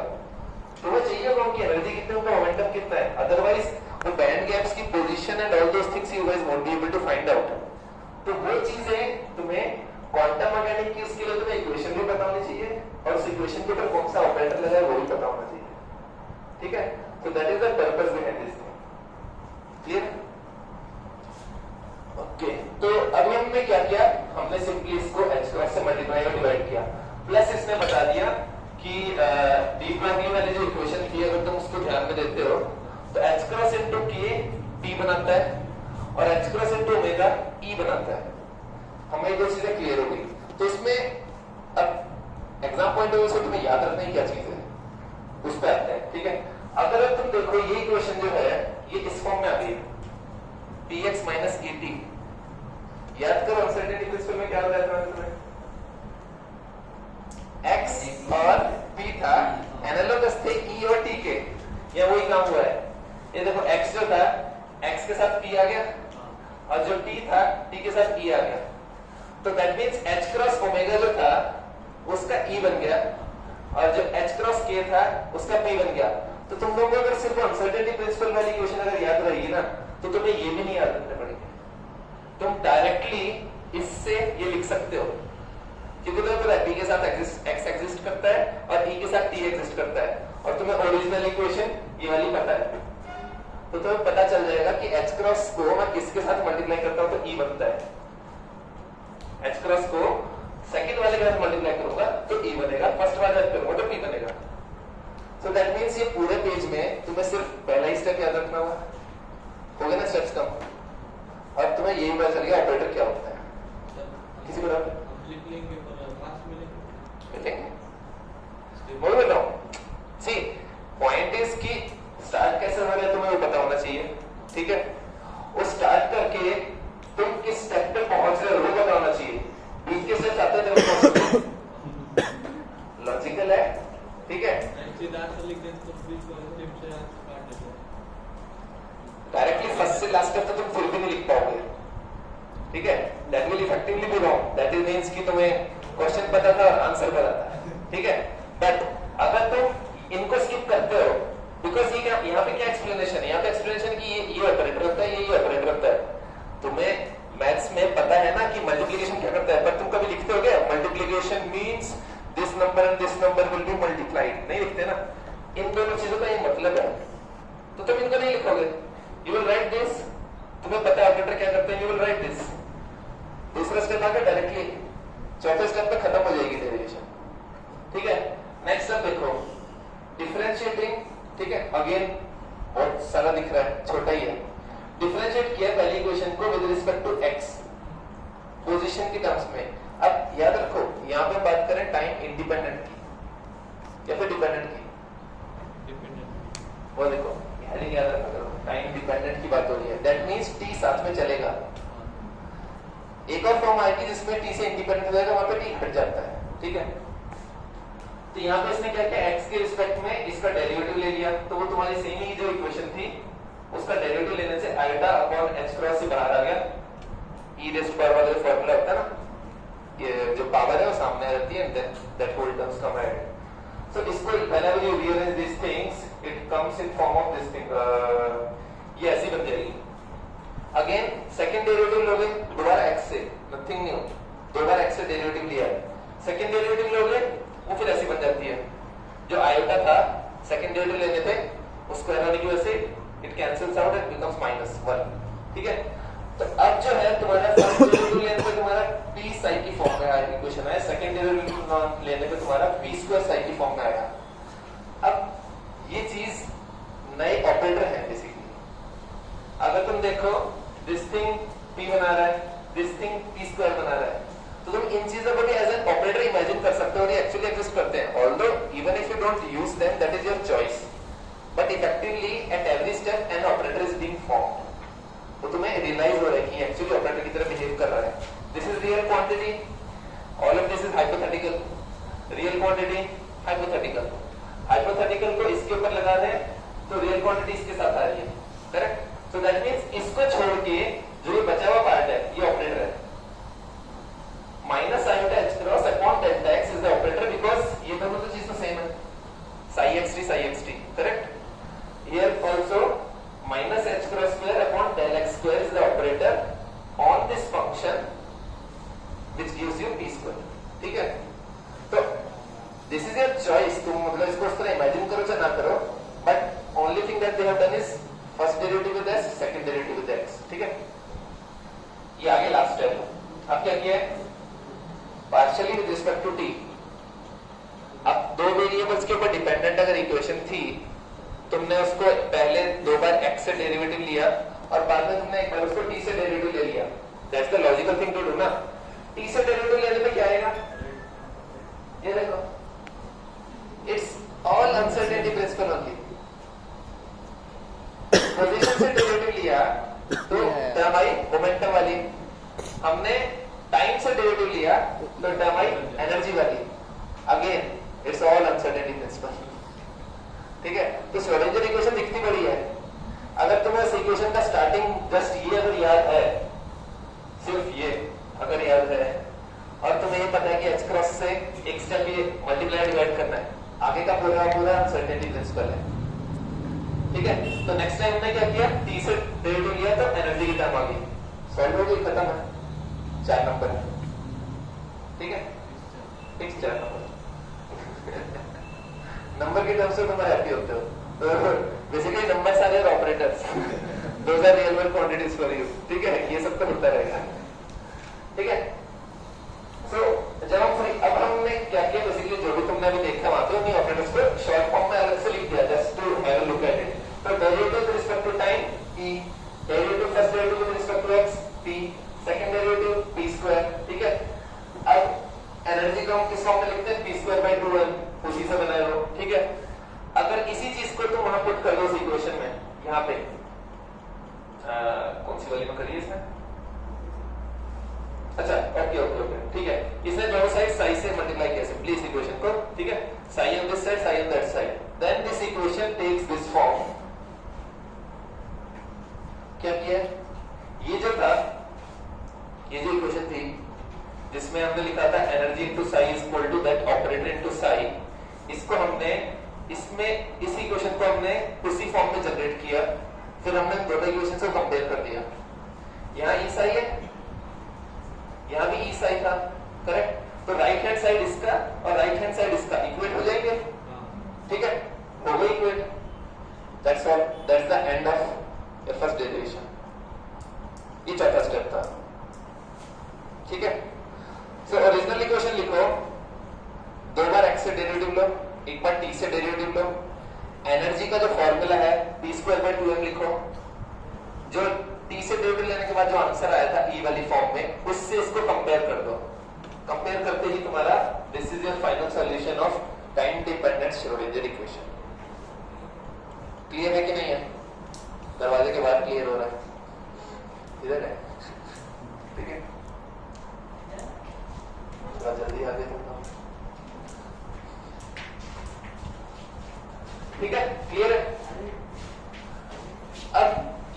तो वो चाहिए होगा उनकी एनर्जी कितनी, उनका मोमेंटम कितना है, अदरवाइज वो बैंड गैप्स की position and all those things you guys won't be able to find out. तो वो चीजें तुम्हें क्वांटम मैकेनिक्स की उसके लिए तुम्हें इक्वेशन भी पता होनी चाहिए और उस इक्वेशन के ऊपर कौन सा ऑपरेटर लगा है वो भी पता होना चाहिए। ठीक है? तो that is the purpose behind this thing. Clear? Okay, तो अभी हमने क्या किया, हमने सिंपली इसको h क्रॉस से मल्टीप्लाई और डिवाइड किया, प्लस इसने बता दिया कि डीप लर्निंग वाली जो इक्वेशन थी अगर तुम उसको ध्यान में देते हो तो h cross into k t बनाता है और h cross into omega e बनाता है। हमें ये दो चीजें क्लियर हो गई। तो इसमें अब एग्जाम पॉइंट ऑफ व्यू से तुम्हें याद रखना है क्या चीज है, उस पर आते हैं। ठीक है? अगर तुम देखो ये इक्वेशन जो है ये इस फॉर्म में आती है px minus et, याद करो अनसर्टेनिटी प्रिंसिपल में क्या बताया था तुम्हें? x और p था एनालोगस थे e और t के, ये वही काम हुआ है। ये देखो x जो था x के साथ p आ गया और जो t था t के साथ e आ गया, तो that means h cross omega जो था उसका e बन गया और जो h क्रॉस k था उसका p बन गया। तो तुम लोगों को अगर सिर्फ अनसर्टेनिटी प्रिंसिपल वाली इक्वेशन अगर याद रहेगी ना तो तुम्हें ये भी नहीं याद रखने पड़ेंगे, तुम डायरेक्टली इससे ये लिख सकते हो क्योंकि तुम्हें पता है p के साथ x एग्जिस्ट करता है और e के साथ t एग्जिस्ट करता है और तुम्हें ओरिजिनल इक्वेशन ये वाली पता है। तो तुम्हें पता चल जाएगा कि h क्रॉस को मैं किसके साथ मल्टीप्लाई करता हूं तो e बनता है, h क्रॉस को सेकंड वाले के साथ मल्टीप्लाई करूंगा तो e बनेगा, फर्स्ट वाले साथ करूंगा तो p बनेगा। सो दैट मींस ये पूरे पेज में तुम्हें सिर्फ पहला ही स्टेप याद रखना होगा, हो गया ना स्टेप्स कम, और तुम्हें यही पता चल गया ऑपरेटर क्या होता है। किसी को डाउट? मैं बताऊं, सी पॉइंट इज कि स्टार्ट कैसे हो रहा है तुम्हें वो पता होना चाहिए। ठीक है? वो स्टार्ट करके तुम किस स्टेप पे पहुंच रहे हो वो पता होना चाहिए। बीच के स्टेप्स आते हैं लॉजिकल है। ठीक है? डायरेक्टली फर्स्ट से लास्ट तक तो तुम फिर भी नहीं लिख पाओगे। ठीक है? That will effectively be wrong, that is means कि तुम्हें क्वेश्चन पता था और आंसर पता था। ठीक है? बट अगर तुम इनको स्किप करते हो बिकॉज ये यहाँ पे क्या एक्सप्लेनेशन है, यहाँ पे एक्सप्लेनेशन कि ये ऑपरेटर होता है, ये ऑपरेटर होता है। तुम्हें मैथ्स में पता है ना कि मल्टीप्लिकेशन क्या करता है, पर तुम कभी लिखते हो क्या multiplication means this number and this number will be multiplied? नहीं लिखते ना। इन दोनों चीजों का ये मतलब है, तो तुम इनको नहीं लिखोगे। You will write this, तुम्हें पता है ऑपरेटर क्या करते हैं, you will write this। दूसरा स्टेप आगे डायरेक्टली चौथे स्टेप पे खत्म हो जाएगी डेरिवेशन। ठीक है? नेक्स्ट स्टेप देखो, डिफरेंशिएटिंग ठीक है, अगेन बहुत सारा दिख रहा है, छोटा ही है। डिफरेंशिएट किया पहली इक्वेशन को with respect to x position की टर्म्स में। अब याद रखो यहाँ पे बात करें टाइम इंडिपेंडेंट की या फिर डिपेंडेंट की, वो देखो हेडिंग याद रखा करो, टाइम डिपेंडेंट की बात हो रही है। दैट मींस t साथ में चलेगा। एक और फॉर्म आएगी जिसमें t से इंडिपेंडेंट हो जाएगा, वहां पे t हट जाता है, ठीक है। तो यहाँ पे इसने क्या किया, x के रिस्पेक्ट में इसका डेरिवेटिव ले लिया, तो वो तुम्हारी सेम ही जो इक्वेशन थी उसका डेरिवेटिव लेने से आयोटा अपॉन h क्रॉस से बाहर आ गया। e रेज़ पावर वाला जो फार्मूला होता है ना, ये जो पावर है वो सामने आ जाती है, that whole terms come add. So इसको whenever you rearrange these things, it comes in form of this thing. ये ऐसी बन जाएगी। Again second derivative लोगे दोबारा x से, nothing new, दोबारा x से डेरिवेटिव लिया है, सेकंड डेरिवेटिव लोगे वो फिर ऐसी बन जाती है। जो आयोटा था सेकंड डेरिवेटिव लेने थे, उसको एरोनी की वजह से it cancels out and becomes -1, ठीक है। तो अब जो है तुम्हारा फर्स्ट डेरिवेटिव लेने पे तुम्हारा p psi की फॉर्म में आएगा इक्वेशन है, सेकंड डेरिवेटिव लेने पे तुम्हारा p स्क्वायर psi की फॉर्म में आएगा। अब ये चीज नए ऑपरेटर है बेसिकली। अगर तुम देखो दिस थिंग p बना रहा है, दिस थिंग p स्क्वायर बना रहा है, तो तुम इन चीजों को भी एज एन ऑपरेटर इमेजिन कर सकते हो और ये एक्चुअली एग्जिस्ट करते हैं। Although even if you don't use them that is your choice, but effectively at every step an operator is being formed. तो तुम्हें रियलाइज हो रहा है कि एक्चुअली ऑपरेटर की तरह बिहेव कर रहा है। This is real quantity, all of this is hypothetical. Real quantity hypothetical, hypothetical को इसके ऊपर लगा दें तो रियल क्वांटिटी इसके साथ आ रही है, करेक्ट। सो दैट मींस इसको छोड़ के जो ये बचा हुआ पार्ट है ये ऑपरेटर है। Minus iota h cross upon delta x is the operator because ये दोनों तो चीज तो सेम है, psi xt, correct. Here also minus h cross square upon del x square is the operator on this function which gives you p square, ठीक है। तो this is your choice, तुम मतलब इसको उस तरह इमेजिन करो चाहे ना करो, but only thing that they have done is first derivative with s, second derivative with x, ठीक है। ये आगे लास्ट स्टेप। अब क्या किया है, partially with respect to t। अब दो वेरिएबल्स के ऊपर डिपेंडेंट अगर इक्वेशन थी, तुमने उसको पहले दो बार x से डेरिवेटिव लिया और बाद में तुमने एक बार उसको t से डेरिवेटिव ले लिया। That's the logical thing to do ना। t से डेरिवेटिव लेने पे क्या आएगा, ये देखो, it's all uncertainty principle only. Position से डेरिवेटिव लिया तो टर्म आई मोमेंटम वाली, हमने टाइम से डेरिवेटिव लिया तो टर्म आई एनर्जी वाली। Again it's all uncertainty principal, ठीक है। तो श्रोडिंगर इक्वेशन दिखती बड़ी है, अगर तुम्हें इस इक्वेशन का स्टार्टिंग जस्ट ये अगर याद है, सिर्फ ये अगर याद है, और तुम्हें ये पता है कि h क्रॉस से एक स्टेप ये मल्टीप्लाई डिवाइड करना है, आगे का पूरा अनसर्टेनिटी प्रिंसिपल है, ठीक है। तो नेक्स्ट टाइम हमने क्या किया, t से डेरिवेटिव लिया तो एनर्जी की टर्म आ गई, सॉल्व हो गई, खत्म है, 4 नंबर है, ठीक है, फिक्स 4 नंबर। नंबर की टर्म से तुम हैप्पी होते हो, तो basically numbers are your operators, those are real world quantities for you, ठीक है। ये सब तो होता रहेगा, ठीक है। सो जब हम अब हमने क्या किया, बेसिकली जो भी तुमने अभी देखा वहां पे उन्हीं ऑपरेटर्स को शॉर्ट फॉर्म में अलग से लिख दिया, just to have a look at it. तो derivative with respect to time e, derivative first derivative with respect to x p, second derivative p square, ठीक है। अब एनर्जी को हम किस फॉर्म में लिखते हैं, p स्क्वायर बाय 2n, उसी से बनाए हो, ठीक है। अगर इसी चीज को तुम वहां पुट कर दो इस इक्वेशन में, यहाँ पे कौन सी वाली में करिए इसमें, अच्छा ओके ओके ओके, ठीक है। इसने दोनों साइड साई से मल्टीप्लाई किया सिंपली इस इक्वेशन को, ठीक है। Psi on this side, psi on that side, then this equation takes this form. क्या किया, ये जो था, ये जो इक्वेशन थी जिसमें हमने लिखा था energy into psi is equal to that operator into psi, इसको हमने इसमें इस इक्वेशन को हमने उसी फॉर्म में जनरेट किया, फिर हमने दोनों इक्वेशन से कंपेयर कर दिया। यहाँ ई साई है, यहाँ भी ई साई था, करेक्ट। तो राइट हैंड साइड इसका और राइट हैंड साइड इसका इक्वेट हो जाएंगे, ठीक है, हो गए equate. That's all, that's the end of your first derivation. ये चौथा स्टेप था, ठीक है। सो ओरिजिनल इक्वेशन लिखो, दो बार x से डेरिवेटिव लो, एक बार t से डेरिवेटिव लो, एनर्जी का जो फॉर्मूला है p²/2m लिखो, जो t से डेरिवेटिव लेने के बाद जो आंसर आया था E वाली फॉर्म में, उससे इसको कंपेयर कर दो। कंपेयर करते ही तुम्हारा this is your final solution of time dependent Schrodinger equation. Clear है कि नहीं है? दरवाजे के बाहर क्लियर हो रहा है, इधर है, ठीक है? थोड़ा जल्दी आगे चलता हूं, ठीक है? क्लियर है? अब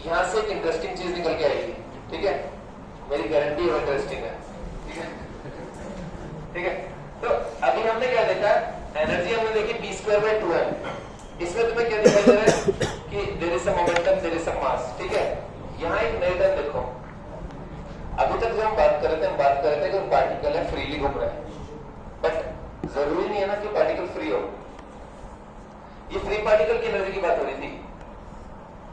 यहां से एक इंटरेस्टिंग चीज निकल के आएगी, ठीक है? मेरी गारंटी है इंटरेस्टिंग है, ठीक है? ठीक है? तो अभी हमने क्या देखा, एनर्जी हमने देखी p²/2m। इसमें तुम्हें क्या दिखाई दे रहा है कि there is a momentum, there is a mass, ठीक है? यहाँ एक नई टर्म देखो, अभी तक जो हम बात कर रहे थे, हम बात कर रहे थे कि पार्टिकल है फ्रीली घूम रहा है, बट जरूरी नहीं है ना कि पार्टिकल फ्री हो। ये फ्री पार्टिकल की एनर्जी की बात हो रही थी,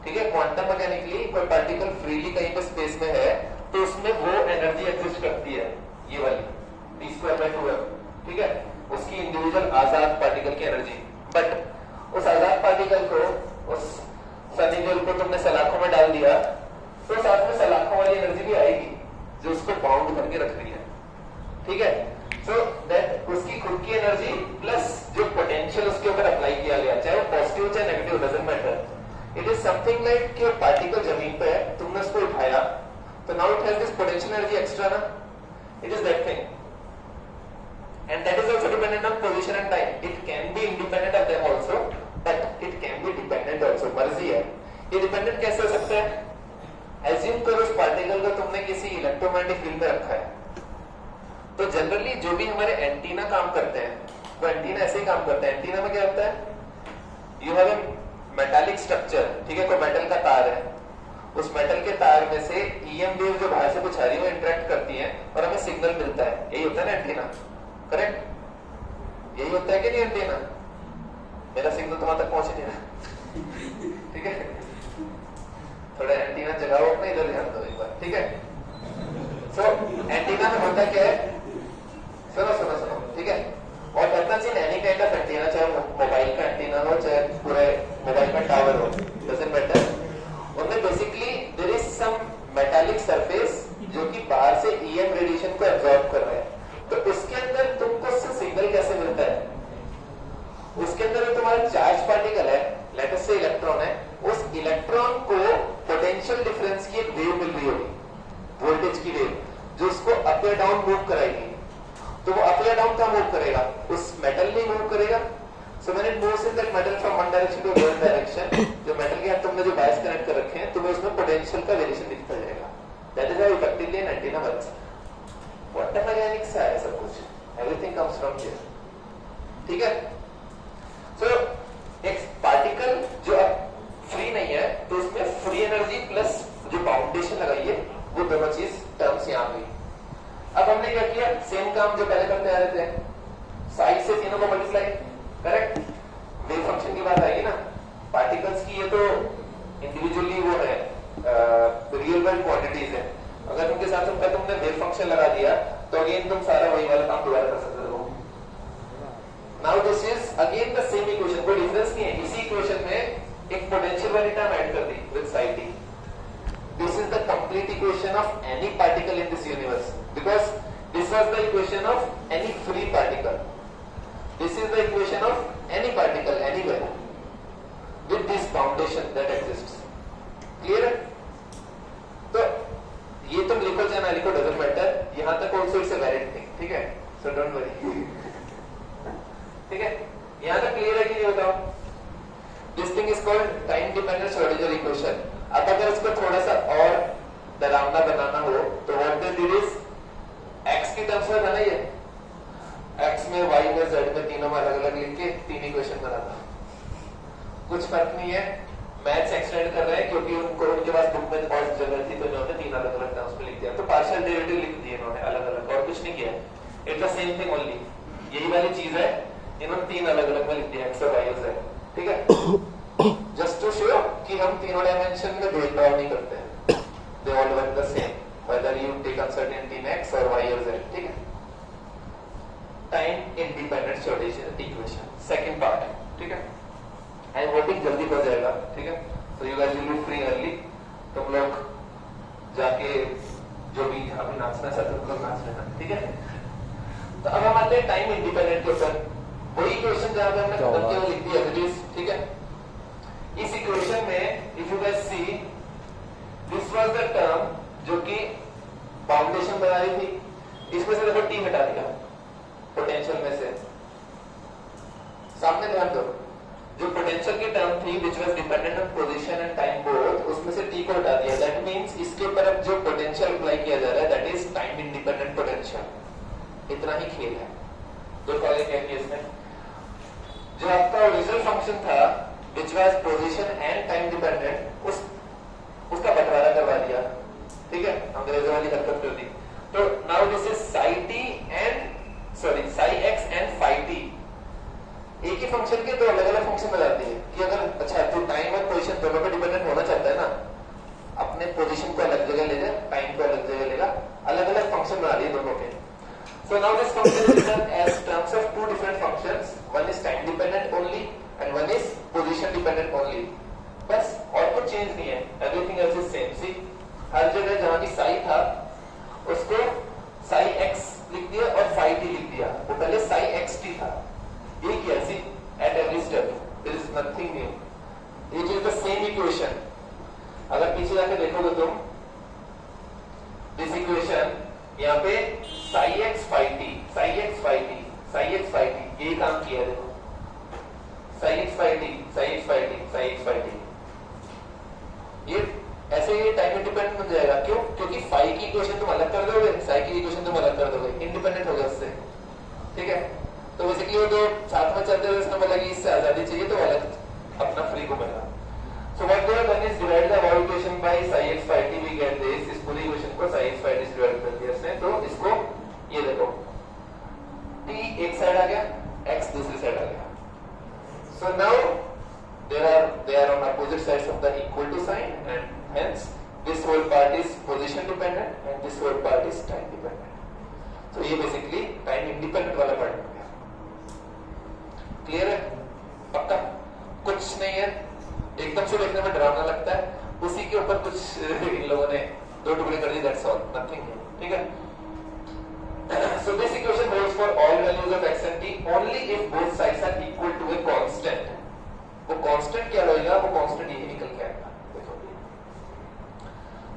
ठीक है? क्वांटम मैकेनिकली कोई पार्टिकल फ्रीली कहीं पे स्पेस में है तो उसमें वो एनर्जी एग्जिस्ट करती है, ये वाली p²/2m, ठीक है? उसकी इंडिविजुअल आजाद पार्टिकल की एनर्जी। बट उस आजाद पार्टिकल को, उस सनी देओल को तुमने सलाखों में डाल दिया तो साथ में सलाखों वाली एनर्जी भी आएगी जो उसको बाउंड करके रख रही है, ठीक है? सो दैट उसकी खुद की एनर्जी प्लस जो पोटेंशियल उसके ऊपर अप्लाई किया गया, चाहे वो पॉजिटिव चाहे negative, doesn't matter. It is something like कि पार्टिकल जमीन पे है, तुमने उसको उठाया तो now it has this potential energy extra ना, it is that thing, and that is also dependent on position and time. It can be independent of them also, but it can be dependent also. मर्जी है। ये dependent कैसे हो सकता है? Assume करो उस पार्टिकल को तुमने किसी इलेक्ट्रोमैग्नेटिक फील्ड में रखा है, तो जनरली जो भी हमारे एंटीना काम करते हैं, वो एंटीना ऐसे ही काम करते हैं। एंटीना में क्या होता है? You have a metallic structure, ठीक है? कोई मेटल का तार है, उस मेटल के तार में से EM वेव जो बाहर से कुछ आ रही है वो इंटरेक्ट करती है और हमें सिग्नल मिलता है। यही होता है ना एंटीना, करेक्ट? यही होता है कि नहीं एंटीना? मेरा सिग्नल तुम्हारे तक पहुंच नहीं रहा, ठीक है? थोड़ा एंटीना जगाओ अपने, इधर ध्यान दो एक बार, ठीक है? सो एंटीना में होता क्या है, सुनो सुनो सुनो, ठीक है? और happens in any kind of antenna, चाहे मोबाइल का एंटीना हो चाहे पूरे मोबाइल का टावर हो, डजंट मैटर। उनमें basically there is some metallic surface जो कि बाहर से EM रेडिएशन को एब्जॉर्ब कर रहा है। तो उसके अंदर तुमको उससे सिग्नल कैसे मिलता है? उसके अंदर जो तुम्हारा चार्ज पार्टिकल है, लेट अस से इलेक्ट्रॉन है, उस इलेक्ट्रॉन को पोटेंशियल डिफरेंस की एक वेव मिल रही होगी, वोल्टेज की वेव, जो उसको अप या डाउन मूव कराएगी। तो वो अप या डाउन कहाँ मूव करेगा? उस मेटल में मूव करेगा। So when it moves in that metal from one direction to other direction, जो मेटल के साथ तुमने जो वायर्स कनेक्ट कर रखे हैं, तुम्हें उसमें पोटेंशियल का वेरिएशन दिखता जाएगा। That is how effectively an antenna works. Quantum mechanics से है सब कुछ, एवरीथिंग कम्स फ्रॉम हियर, ठीक है? सो एक पार्टिकल जो अब फ्री नहीं है तो उसमें फ्री एनर्जी प्लस जो बाउंडेशन लगाई है, वो दोनों चीज टर्म्स यहाँ पे। अब हमने क्या किया, सेम काम जो पहले करते आ रहे थे, साइड से तीनों को मल्टीप्लाई, करेक्ट? वेव फंक्शन की बात आएगी ना, पार्टिकल्स की ये तो इंडिविजुअली वो है, रियल वर्ल्ड क्वांटिटीज है। अगर उनके साथ तुमने वेव फंक्शन लगा दिया तो अगेन तुम सारा वही वाला काम दोबारा कर सकते हो। Now this is again the same equation, कोई डिफरेंस नहीं है। इसी इक्वेशन में एक पोटेंशियल वाली टर्म ऐड कर दी with side T. This is the complete equation of any particle in this universe, because this was the equation of any free particle. This is the equation of any particle anywhere with this boundation that exists. Clear है? तो ये तुम लिखो चाहे ना लिखो, doesn't matter. यहां तक also it's a valid thing, ठीक है? सो डोंट वरी, ठीक है? यहां तक क्लियर है कि नहीं बताओ? This thing is called time dependent Schrodinger equation. अब अगर इसको थोड़ा सा और डरावना बनाना हो तो what they did is, x की टर्म्स में बना ये, x में, y में, z में, तीनों में अलग अलग लिख के तीन इक्वेशन बना था। कुछ फर्क नहीं है, मैथ्स एक्सटेंड कर रहे हैं क्योंकि उनको उनके पास बुक में और जगह थी तो इन्होंने तीन अलग अलग टर्म्स में लिख दिया। तो पार्शियल डेरिवेटिव लिख दिए इन्होंने अलग अलग, और कुछ नहीं किया। It's the same thing only, यही वाली चीज है, इन्होंने तीन अलग अलग में लिख दिया, x और y और z, ठीक है? जस्ट टू शो कि हम तीनों डायमेंशन में भेदभाव नहीं करते हैं, they all work the same whether you take uncertainty in x और y और z, ठीक है? Time independent Schrodinger equation, second part, ठीक है? आई एम होपिंग जल्दी हो जाएगा, ठीक है। तो you guys will be free early, तुम लोग जाके जो भी जहाँ भी नाचना चाहते हो तुम लोग नाच लेना, ठीक है। तो अब हम आते हैं टाइम इंडिपेंडेंट के ऊपर। वही इक्वेशन जहाँ पे हमने खत्म किया लिख दिया एज इट इज, ठीक है। इस इक्वेशन में if you guys see this was the term जो कि बाउंडेशन बना रही थी, इसमें से देखो टी हटा दिया पोटेंशियल में से। सामने ध्यान दो, जो पोटेंशियल की टर्म थी which was dependent on position and time both, उसमें से टी को हटा दिया। दैट मींस इसके ऊपर अब जो पोटेंशियल अप्लाई किया जा रहा है that is time independent potential. इतना ही खेल है। देखो आगे क्या किया इसमें, जो आपका ओरिजिनल फंक्शन था which was position and time dependent, उसका बंटवारा करवा दिया, ठीक है, अंग्रेजों वाली हरकत कर दी। तो now this is psi T and sorry psi X and phi T. एक ही फंक्शन के दो अलग अलग फंक्शन में जाती है कि अगर अच्छा तो टाइम और पोजीशन दोनों पे डिपेंडेंट होना चाहता है ना, अपने पोजीशन को अलग जगह ले जाए, टाइम को अलग जगह लेगा, अलग अलग फंक्शन बना लिए दोनों के। So now this function is written as terms of two different functions. One is time dependent only and one is position dependent only. बस और कुछ चेंज नहीं है, everything else is same. See, हर जगह जहाँ भी साई था उसको साई एक्स लिख दिया और फाई टी लिख दिया। वो पहले साई एक्स टी था, ये किया। See, at every step there is nothing new. It is the same equation. अगर पीछे जाके देखोगे तुम, this equation यहाँ पे psi X phi T, psi X phi T, psi X phi T, यही काम किया है। देखो psi X phi T, psi X phi T, psi X phi T, ये ऐसे ही टाइम इंडिपेंडेंट बन जाएगा। क्यों? क्योंकि फाई की इक्वेशन तुम अलग कर दोगे, साई की इक्वेशन तुम अलग कर दोगे, इंडिपेंडेंट हो गया उससे, ठीक है। तो बेसिकली वो जो साथ में चलते हुए उसने बोला कि इससे आजादी चाहिए तो अलग अपना फ्री को बना। So what they have done is divide the above equation by psi x phi t, we get this। इस पूरी इक्वेशन को psi x phi t से डिवाइड कर दिया इसने, तो इसको ये देखो t एक साइड आ गया, x दूसरी साइड आ गया। So now they are on opposite sides of the equal to sign and hence this whole part is position dependent and this whole part is time dependent। So ये basically time independent वाला part हो गया। Clear है? पक्का? कुछ नहीं है, एकदम से देखने में डरावना लगता है, उसी के ऊपर कुछ इन लोगों ने दो टुकड़े कर दिए, दैट्स ऑल, नथिंग, ठीक है। So this equation holds for all values of x and t only if both sides are equal to a constant. वो कांस्टेंट क्या होगा? वो कांस्टेंट यही निकल के आएगा, देखो।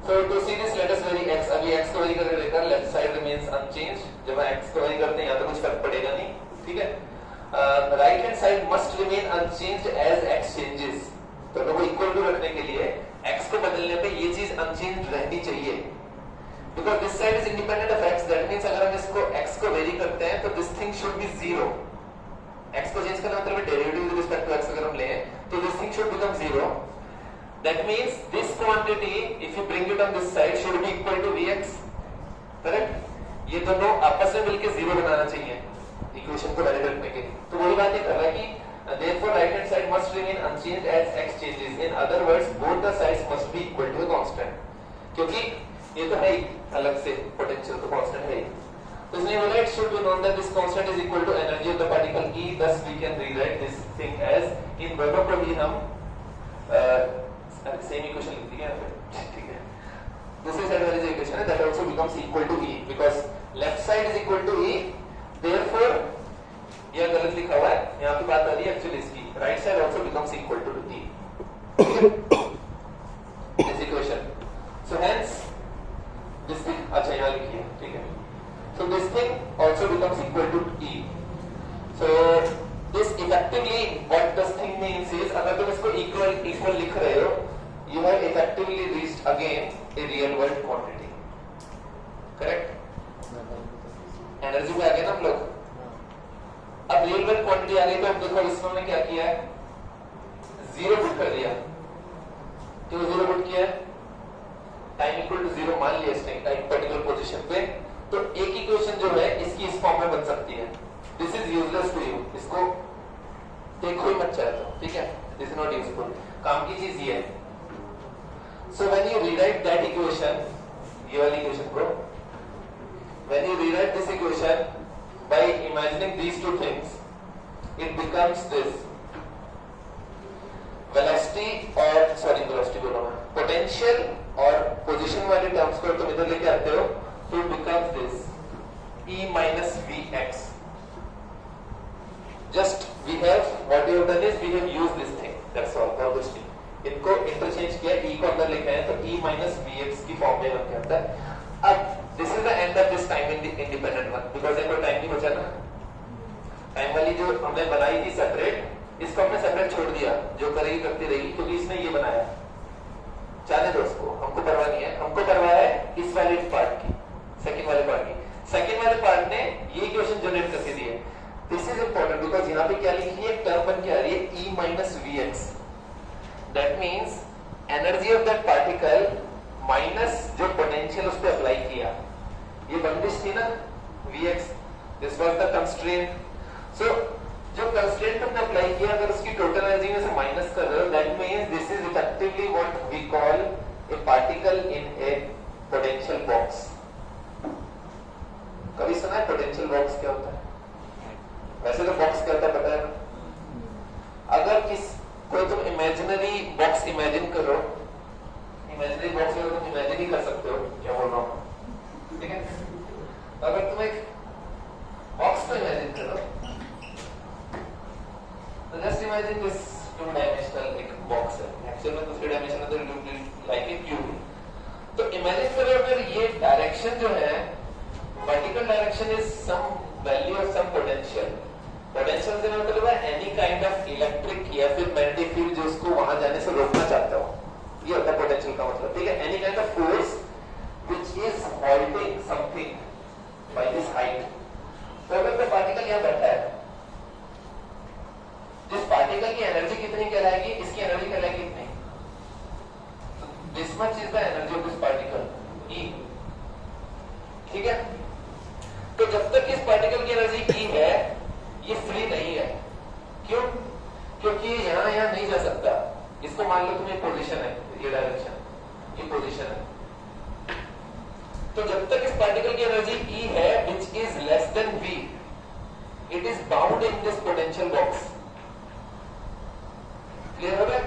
So to see this let us vary x, अभी x को वेरी करके देखा, लेफ्ट साइड रिमेंस अनचेंज्ड। जब x को वेरी करते हैं यहां तो कुछ फर्क पड़ेगा नहीं, ठीक है। Right hand side must remain unchanged as x changes. दोनों को इक्वल टू रखने के लिए x को बदलने पे ये चीज अनचेंज रहनी चाहिए, because this side is independent of x। That means अगर हम इसको x को वेरी करते हैं तो this thing should be zero. x को चेंज करना मतलब derivative with respect to x अगर हम लें तो this thing should become zero. That means this quantity if you bring it on this side should be equal to vx, correct. ये दोनों आपस में मिलके जीरो बनाना चाहिए इक्वेशन को वैलिड रखने के लिए। तो वही बात ये कर रहा है कि therefore right hand side must remain unchanged as x changes। in other words both the sides must be equal to a constant, क्योंकि ये तो है ही अलग से पोटेंशियल तो कांस्टेंट है ही। तो इसलिए बोला it should be known that this constant is equal to energy of the particle E, thus we can rewrite this thing as, in दोनों को भी हम सेम इक्वेशन लिख दिया है, ठीक है। दूसरी साइड वाली जो इक्वेशन है that also becomes equal to E because left side is equal to E, therefore यह गलत लिखा हुआ है, यहाँ पे बात आ रही है एक्चुअली इसकी, right side also becomes equal to t, this equation. So hence this thing, अच्छा यहाँ लिखिए, ठीक है। So this thing also becomes equal to e। So this effectively what this thing means is, अगर तुम इसको इक्वल लिख रहे हो, you have effectively reached again a real world quantity, correct. Energy पे आ गए ना हम लोग। अब रियल वर्ल्ड क्वांटिटी आ गई तो अब देखो इसमें क्या किया है, जीरो पुट कर दिया। क्यों जीरो पुट किया है? टाइम इक्वल टू जीरो मान लिया इसने एक पर्टिकुलर पोजीशन पे, तो एक इक्वेशन जो है इसकी इस फॉर्म में बन सकती है। This is useless to you, इसको देखो ही मत चाहे तो, ठीक है, दिस इज नॉट यूजफुल। काम की चीज ये है। So when you rewrite that equation, ये वाली इक्वेशन को, when you rewrite this equation by imagining these two things, it becomes this potential और पोजीशन वाले टर्म्स को तुम इधर लेके आते हो तो it becomes this E minus Vx. Just we have what we have done is we have used this thing. That's all. और कुछ नहीं. इनको इंटरचेंज किया, E को अंदर लेके आए तो E minus Vx की फॉर्म में बन के आता है. अब this is the end of this time in the independent one because देखो टाइम नहीं बचा ना. टाइम वाली जो हमने बनाई थी सेपरेट, इसको हमने सेपरेट छोड़ दिया. जो करेगी करती रहेगी क्योंकि इसने ये बनाया. जाने दो उसको, हमको परवाह नहीं है. हमको परवाह है इस वाले पार्ट की, सेकंड वाले पार्ट की. सेकंड वाले पार्ट ने ये इक्वेशन जनरेट करके दी है. दिस इज इंपॉर्टेंट बिकॉज़ यहां पे क्या लिखी है, एक टर्म बन के आ रही है E minus Vx. That means energy of that particle minus जो पोटेंशियल उस पे अप्लाई किया. ये बंदिश थी ना Vx. This was the constraint. So जो कंस्ट्रेंट तुमने अप्लाई किया अगर उसकी टोटल एनर्जी में से माइनस कर रहे हो that means this is effectively what we call a particle in a potential box. कभी सुना है पोटेंशियल बॉक्स क्या होता है? वैसे तो बॉक्स क्या होता है पता है ना? अगर कोई तुम इमेजिनरी बॉक्स इमेजिन करो, इमेजिनरी बॉक्स में तुम इमेजिन ही कर सकते हो क्या बोल रहा हूँ, ठीक है? अगर तुम एक बॉक्स को इमेजिन करो तो just imagine this two dimensional एक बॉक्स है. एक्चुअल में दूसरे डायमेंशन में तो it look like a cube. तो इमेजिन करो अगर ये डायरेक्शन जो है vertical direction is some value of some potential. Potential से मतलब है any kind of electric या फिर magnetic field जो उसको वहां जाने से रोकना चाहता हो. ये होता है potential का मतलब, ठीक है? Any kind of force which is halting something by this height. तो अगर कोई पार्टिकल यहाँ बैठा है, जिस पार्टिकल की एनर्जी कितनी कहलाएगी, इसकी एनर्जी कहलाएगी कितनी? This much is the energy of this particle, E. ठीक है? तो जब तक इस पार्टिकल की एनर्जी E है, ये फ्री नहीं है. क्यों? क्योंकि यहां नहीं जा सकता. इसको मान लो तुम्हें पोजीशन है, ये डायरेक्शन, ये पोजीशन है. तो जब तक इस पार्टिकल की एनर्जी E है, which is less than V, it is bound in this potential box. Clear हो गया?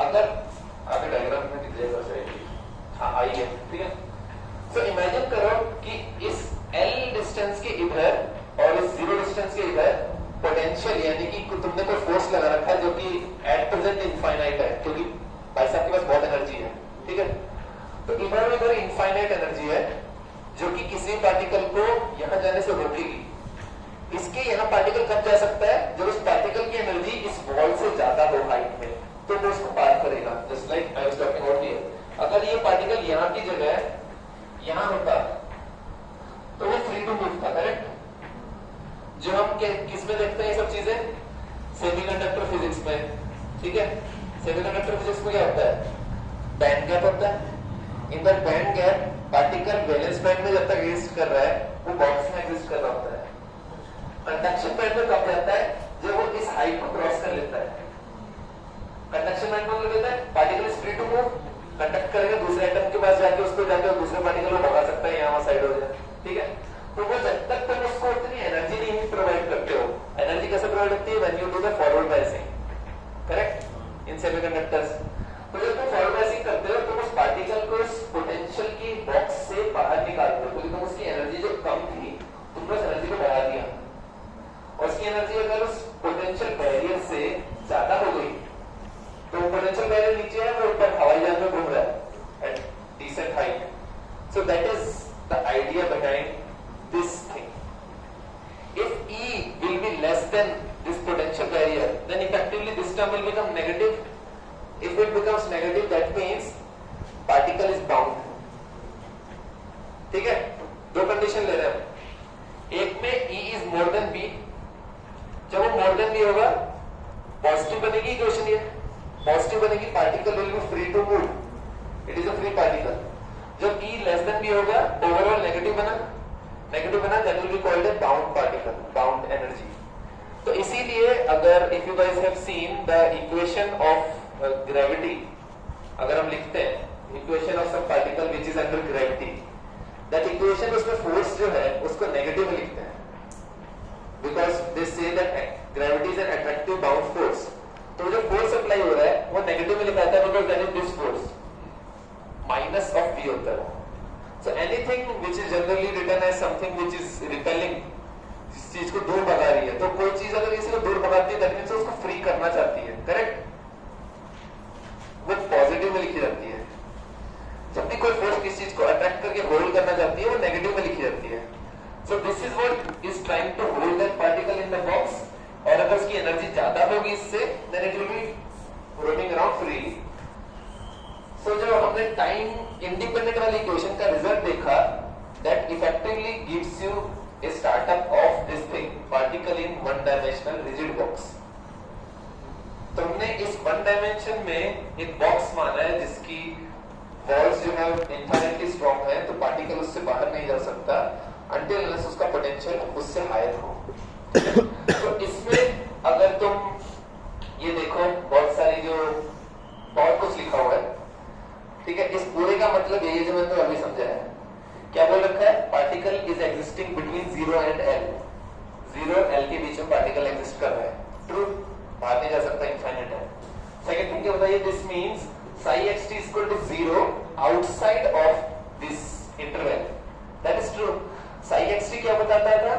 अगर आगे डायग्राम में दिख जाएगा शायद. हाँ आई है, ठीक है? तो इमेजिन करो कि इस L डिस्टेंस के इधर और इस 0 डिस्टेंस के इधर पोटेंशियल यानी कि तुमने कोई फोर्स लगा रखा है जो कि एट प्रेजेंट इनफाइनाइट है क्योंकि भाई साहब के पास बहुत एनर्जी है, ठीक है? तो इधर उधर इनफाइनाइट एनर्जी है जो कि किसी पार्टिकल को यहां जाने से रोकेगी. इसके यहां पार्टिकल कब जा सकता है? जब उस पार्टिकल की एनर्जी इस वॉल से ज्यादा हो हाइट में, तो वो उसको पार करेगा. Just like I was talking about here. अगर ये पार्टिकल यहां की जगह यहां होता तो वो फ्री टू मूव था, करेक्ट? जो हम किस में देखते हैं ये सब चीजें? सेमीकंडक्टर फिजिक्स में, ठीक है? सेमीकंडक्टर फिजिक्स में क्या होता है? बैंड गैप होता है. In that band gap particle valence band में जब तक एग्जिस्ट कर रहा है वो बॉक्स में एग्जिस्ट कर रहा होता है. कंडक्शन बैंड में कब जाता है? जब वो इस हाइट को क्रॉस कर लेता है. कंडक्शन बैंड मतलब कहता है particle is free to move, conduct करेगा दूसरे एटम के पास जाके उसको जाके दूसरे पार्टिकल को भगा सकता है, यहाँ साइड हो जाए, ठीक है? तो वो जब तक तुम उसको इतनी एनर्जी नहीं प्रोवाइड करते हो. एनर्जी कैसे प्रोवाइड होती है? When you do the forward biasing, correct? In semiconductors. तो जब तुम फॉरवर्ड बायसिंग करते हो तो उस पार्टिकल को इस पोटेंशियल की बॉक्स से बाहर निकालते हो क्योंकि तुम उसकी एनर्जी जो कम थी तुमने उस एनर्जी को बढ़ा दिया. और उसकी एनर्जी अगर उस पोटेंशियल बैरियर से ज्यादा हो गई तो पोटेंशियल बैरियर नीचे है, वो ऊपर हवाई जहाज में घूम रहा है at decent height. So that is the idea behind this thing. If E will be less than this potential barrier, then effectively this term will become negative. If it becomes negative, that means particle is bound. ठीक है? दो condition ले रहे हैं. एक में E is more than B. जब वो more than B होगा, पॉजिटिव बनेगी इक्वेशन ये. पॉजिटिव बनेगी, particle will be free to move. It is a free particle. जब E लेस देन B होगा, ओवरऑल नेगेटिव बना, that will be called a bound particle, bound energy. तो इसीलिए अगर if you guys have seen the equation of gravity, अगर हम लिखते हैं equation of some particle which is under gravity, that equation उसमें फोर्स जो है उसको नेगेटिव लिखते हैं because they say that gravity is an attractive bound force. तो जो फोर्स अप्लाई हो रहा है वो नेगेटिव में लिखा जाता है because that is this force. which is generally written as something which is repelling, जिस चीज को दूर भगा रही है, तो कोई चीज अगर किसी को दूर भगाती है, that means उसको फ्री करना चाहती है, करेक्ट? वो पॉजिटिव में लिखी जाती है। जब भी कोई फोर्स किसी चीज को अट्रैक्ट करके होल्ड करना चाहती है, वो नेगेटिव में लिखी जाती है। So this is what is trying to hold that particle in the box, और अगर उसकी एनर्जी ज्यादा होगी इससे, then it will be roaming around freely. So जब हमने टाइम इंडिपेंडेंट वाली इक्वेशन का रिजल्ट देखा, that effectively gives you a startup of this thing, particle in one dimensional rigid box. तो हमने इस वन डायमेंशन में एक बॉक्स माना है जिसकी वॉल्स जो है इनफाइनाइटली स्ट्रॉन्ग है, तो पार्टिकल उससे बाहर नहीं जा सकता until unless उसका पोटेंशियल उससे हायर हो। तो इसमें अगर तुम ये देखो, बहुत सारी जो बहुत कुछ लिखा हुआ है, ठीक है? इस पूरे का मतलब यही है जो मैंने तो अभी समझाया है। क्या बोल रखा है? Particle is existing between 0 and L, 0 और L के बीच में पार्टिकल एग्जिस्ट कर रहा है, ट्रू, बाहर नहीं जा सकता, इनफाइनाइट है। सेकंड थिंग क्या बताइए? This means psi xt is equal to 0 outside of this interval, that is true. psi xt क्या बताता था?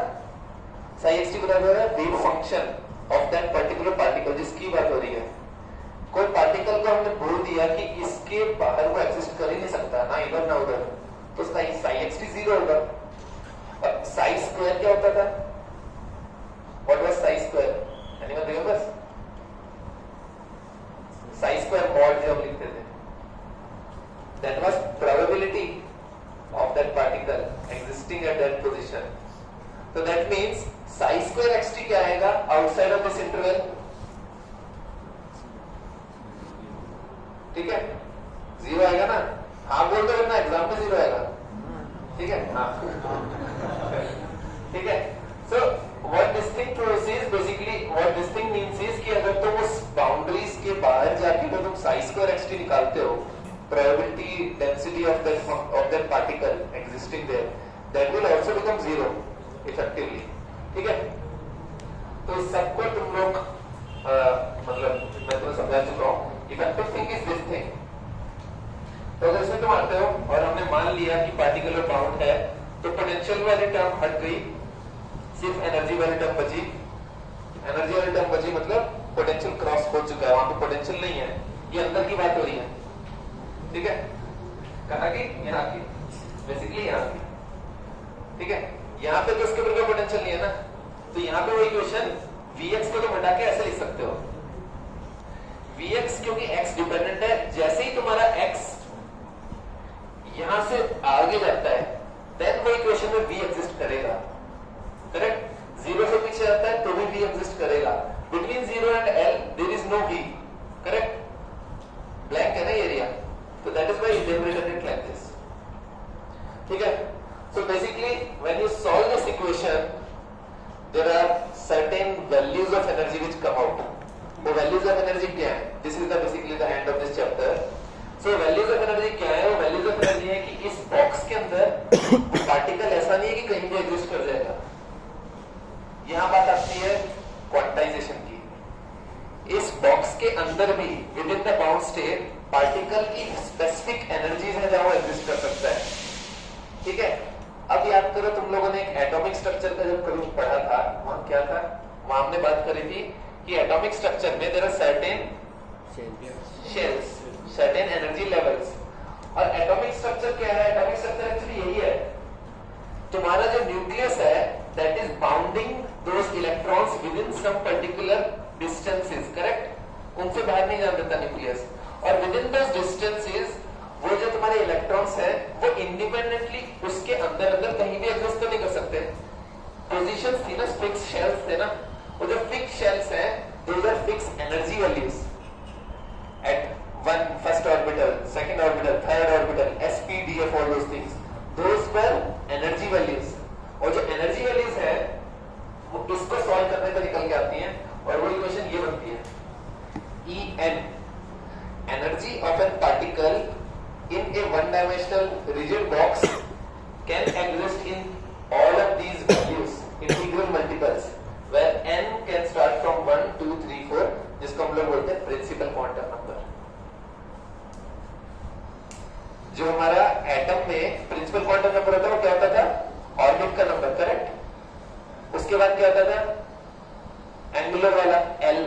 psi xt बताता था wave function of that particular particle जिसकी बात हो रही है। कोई पार्टिकल को हमने बोल दिया कि इसके बाहर वो एग्जिस्ट कर ही नहीं सकता, ना इधर ना उधर, तो psi xt 0 होगा। अब psi स्क्वायर क्या होता था? What was psi square? Anyone remembers? psi square mod जो हम लिखते थे, that was probability of that particle existing at that position. So that means psi square xt क्या आएगा outside of this interval? ठीक है, 0 आएगा ना? हाँ बोल दो वरना एग्जाम में 0 आएगा, ठीक है? हाँ ठीक है। So what this thing proves is basically what this thing means is कि अगर तुम उस बाउंड्रीज के बाहर जाके तो तुम psi square xt निकालते हो, probability density of that particle existing there, that will also become 0 effectively, ठीक है? तो इस सबको तुम लोग मतलब मैं तुम्हें समझा चुका हूँ। Effective thing is this thing. तो अगर इसमें तुम आते हो और हमने मान लिया कि पार्टिकल बाउंड है, तो पोटेंशियल वाली टर्म हट गई, सिर्फ एनर्जी वाली टर्म बची। एनर्जी वाली टर्म बची मतलब पोटेंशियल क्रॉस हो चुका है, वहां पे पोटेंशियल नहीं है, ये अंदर की बात हो रही है, ठीक है? कहाँ की? यहाँ की, बेसिकली यहाँ की, ठीक है? यहाँ पे तो उसके ऊपर कोई पोटेंशियल नहीं है ना, तो यहाँ पे वो इक्वेशन Vx को तुम हटा के ऐसे लिख सकते हो। Vx क्योंकि x डिपेंडेंट है, जैसे ही तुम्हारा x यहां से आगे जाता है, देन वो इक्वेशन में V एग्जिस्ट करेगा, करेक्ट? 0 से पीछे जाता है तो भी V एग्जिस्ट करेगा। Between 0 and L there is no V, correct? Blank है ना एरिया, तो that is why they have written it like this, ठीक है? So basically when you solve this equation there are certain values of energy which come out. वो values of energy क्या है? This is the basically the end of this chapter. So values of energy क्या है? वो values of energy है कि इस box के अंदर पार्टिकल ऐसा नहीं है कि कहीं भी एग्जिस्ट कर जाएगा। यहाँ बात आती है क्वांटाइजेशन की। इस बॉक्स के अंदर भी with in the bound state particle की स्पेसिफिक एनर्जीज है जहाँ वो एग्जिस्ट कर सकता है, ठीक है? अब याद करो तुम लोगों ने एक एटॉमिक स्ट्रक्चर का जब कभी पढ़ा था, वहां क्या था? वहां हमने बात करी थी कि एटॉमिक स्ट्रक्चर में there are certain shells, certain energy levels. और एटॉमिक स्ट्रक्चर क्या है? एटॉमिक स्ट्रक्चर एक्चुअली यही है, तुम्हारा जो न्यूक्लियस है that is bounding those electrons within some particular distances, correct? उनसे बाहर नहीं जाने देता न्यूक्लियस, और विद इन दोस डिस्टेंसेस वो जो तुम्हारे इलेक्ट्रॉन्स हैं वो इंडिपेंडेंटली उसके अंदर अंदर कहीं भी एग्जिस्ट तो नहीं कर सकते। पोजीशंस थी ना, फिक्स शेल्स थे ना, वो जो फिक्स शेल्स हैं those are fix energy values at one first orbital, second orbital, third orbital, sp df all those things, those were energy values. और जो एनर्जी वैल्यूज है वो इसको सॉल्व करने पर निकल के आती हैं, और वो इक्वेशन ये बनती है En, energy of an particle in a one-dimensional rigid box can exist in all of these values, integral multiples, where n can start from 1, 2, 3, 4, जिसको हम लोग बोलते हैं प्रिंसिपल क्वांटम नंबर। जो हमारा एटम में प्रिंसिपल क्वांटम नंबर होता है वो क्या होता था, ऑर्बिट का नंबर, करेक्ट। उसके बाद क्या होता था, एंगुलर वाला एल,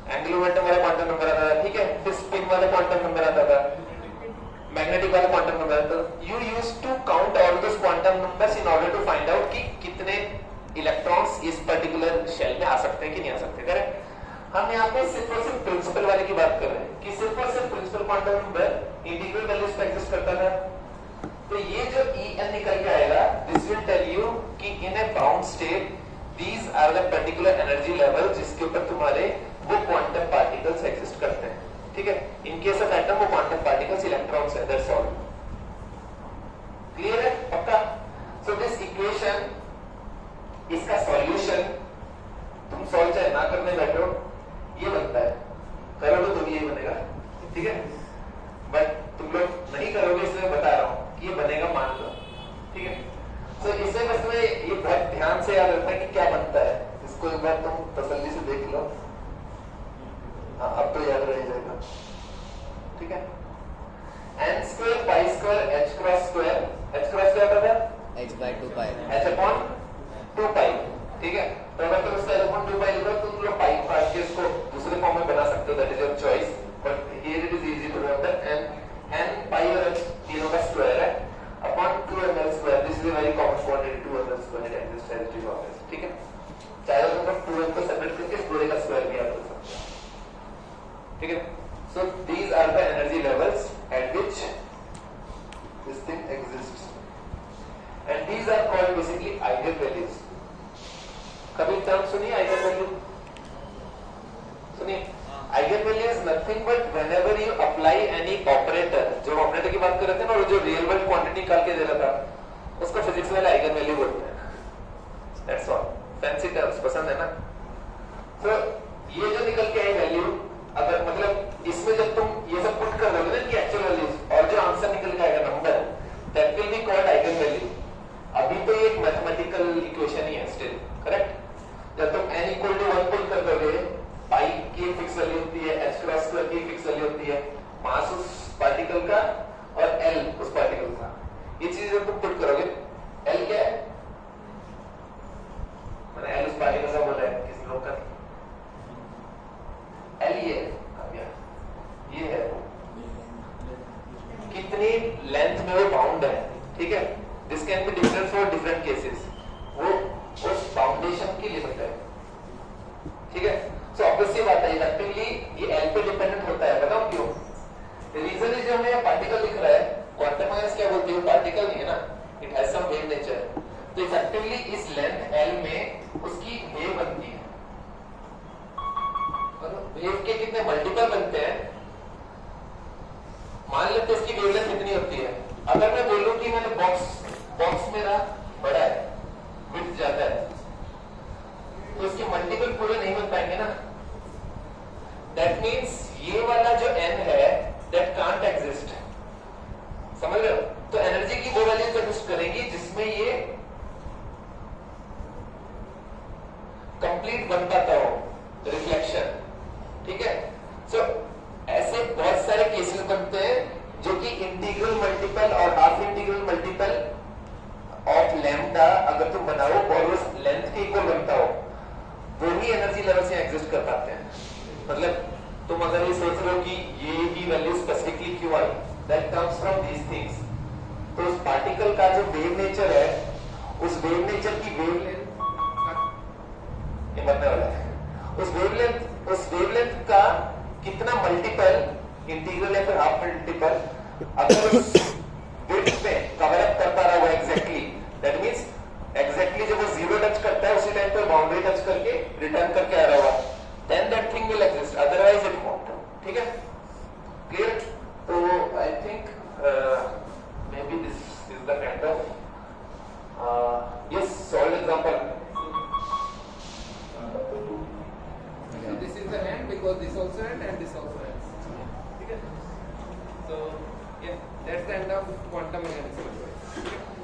एंगुलर मोमेंटम वाला क्वांटम नंबर आता था, ठीक है। फिर स्पिन वाला क्वांटम नंबर आता था, मैग्नेटिक वाला क्वांटम नंबर। तो you use to count all those quantum numbers in order to find out कि कितने इलेक्ट्रॉन्स इस पर्टिकुलर शेल में आ सकते हैं कि नहीं आ सकते, करेक्ट। हम यहाँ पे सिर्फ और सिर्फ प्रिंसिपल वाले की बात कर रहे हैं कि सिर्फ और सिर्फ principal quantum number integral values पे एग्जिस्ट करता था। तो ये जो En निकल के आएगा, दिस विल टेल यू कि in a bound state these are the particular energy level जिसके ऊपर तुम्हारे वो क्वांटम पार्टिकल्स एग्जिस्ट करते हैं, ठीक है। इन केस ऑफ एटम वो क्वांटम पार्टिकल्स इलेक्ट्रॉन्स है, दैट्स ऑल। क्लियर है, पक्का। सो दिस इक्वेशन, इसका सॉल्यूशन तुम सॉल्व चाहे ना करने बैठो, ये बनता है, करोगे तो भी ये बनेगा, ठीक है। बट तुम लोग नहीं करोगे इसलिए मैं बता रहा हूं कि ये बनेगा, मान लो, ठीक है। सो इससे बस में ये बहुत ध्यान से याद रखना कि क्या बनता है, इसको एक बार तुम तसल्ली से देख लो। हाँ, अब तो याद रह जाएगा, ठीक है। n square pi square h cross square, h cross क्या होता है, h/2 पाई, h अपॉन 2 पाई, ठीक है। तो अगर तुम इसका h अपॉन 2 पाई लिखो तो तुम लोग पाई काट के इसको दूसरे फॉर्म में बना सकते हो, that is your choice, but here it is easy to remember. n pi और h तीनों का स्क्वायर है upon 2ml square, this is a very common quantity, 2ml square exist as it is always, ठीक है। चाहे तो तुम 2m को सेपरेट करके इस पूरे का स्क्वायर भी याद कर सकते हो, ठीक है। So these are the energy levels at which this thing exists, and these are called basically eigenvalues. कभी टर्म सुनिए eigenvalue? सुनिए, eigenvalue is nothing but whenever you apply any operator, जो ऑपरेटर की बात कर रहे थे ना, और जो रियल वर्ल्ड क्वांटिटी निकाल के दे रहा था, उसको फिजिक्स वाले eigenvalue बोलते हैं, that's all. फैंसी टर्म्स पसंद है ना। So ये जो निकल के आई वैल्यू, अगर मतलब इसमें जब तुम ये सब पुट कर दोगे ना कि एक्चुअल वैल्यूज, और जो आंसर निकल के आएगा number, that will be called eigen value. अभी तो ये एक मैथमेटिकल इक्वेशन ही है स्टिल, करेक्ट। जब तुम n इक्वल टू 1 पुट कर दोगे, पाई की फिक्स वैल्यू होती है, h क्रॉस स्क्वायर की फिक्स वैल्यू होती है, मास उस पार्टिकल का और l उस पार्टिकल का, ये चीज जब तुम पुट करोगे, l क्या है, मैंने l उस पार्टिकल का बोला है, किसी लोग का L ये है कितनी लेंथ में वो बाउंड है, ठीक है। This can be different for different cases, वो उस बाउंडेशन की लिमिट है, ठीक है। सो ऑब्वियसली बात है, इफेक्टिवली ये L पे डिपेंडेंट होता है, बताओ क्यों। रीजन इज जो हमें पार्टिकल लिख रहा है, क्वांटम मैकेनिक्स क्या बोलती है, पार्टिकल नहीं है ना, it has some wave nature. तो इफेक्टिवली इस लेंथ L में उसकी वेव बनती है, वेव के कितने मल्टीपल बनते हैं, मान लेते हैं इसकी वेवलेंथ कितनी होती है। अगर मैं बोलूं कि मैंने बॉक्स मेरा बड़ा है, विड्थ ज्यादा है, तो इसके मल्टीपल पूरे नहीं बन पाएंगे ना। दैट मींस ये वाला जो n है दैट कांट एग्जिस्ट, समझ रहे हो। तो एनर्जी की वो वैल्यूज एग्जिस्ट करेगी जिसमें ये कंप्लीट बन पाता हो, रिफ्लेक्शन, ठीक है। सो ऐसे बहुत सारे केसेस बनते हैं जो कि इंटीग्रल मल्टीपल और half integral multiple of lambda अगर तुम बनाओ और उस लेंथ के इक्वल बनता हो, वो ही एनर्जी लेवल से एग्जिस्ट कर पाते हैं। मतलब तुम अगर ये सोच रहे हो कि ये ही वैल्यू स्पेसिफिकली क्यों आई, that comes from these things. तो उस पार्टिकल का जो वेव नेचर है, उस वेव नेचर की वेवलेंथ बनने वाला है, उस वेवलेंथ का कितना मल्टीपल, इंटीग्रल या फिर हाफ मल्टीपल, अगर उस विड्थ में कवर अप कर पा रहा हुआ एग्जैक्टली, दैट मींस एग्जैक्टली जब वो जीरो टच करता है उसी टाइम पर बाउंड्री टच करके रिटर्न करके आ रहा हुआ, then that thing will exist, otherwise it won't, ठीक है। क्लियर। तो I think maybe this is the kind of yes solve example. So this is the hand because this also hand and this also hand. Okay. So yeah, that's the end of quantum mechanics.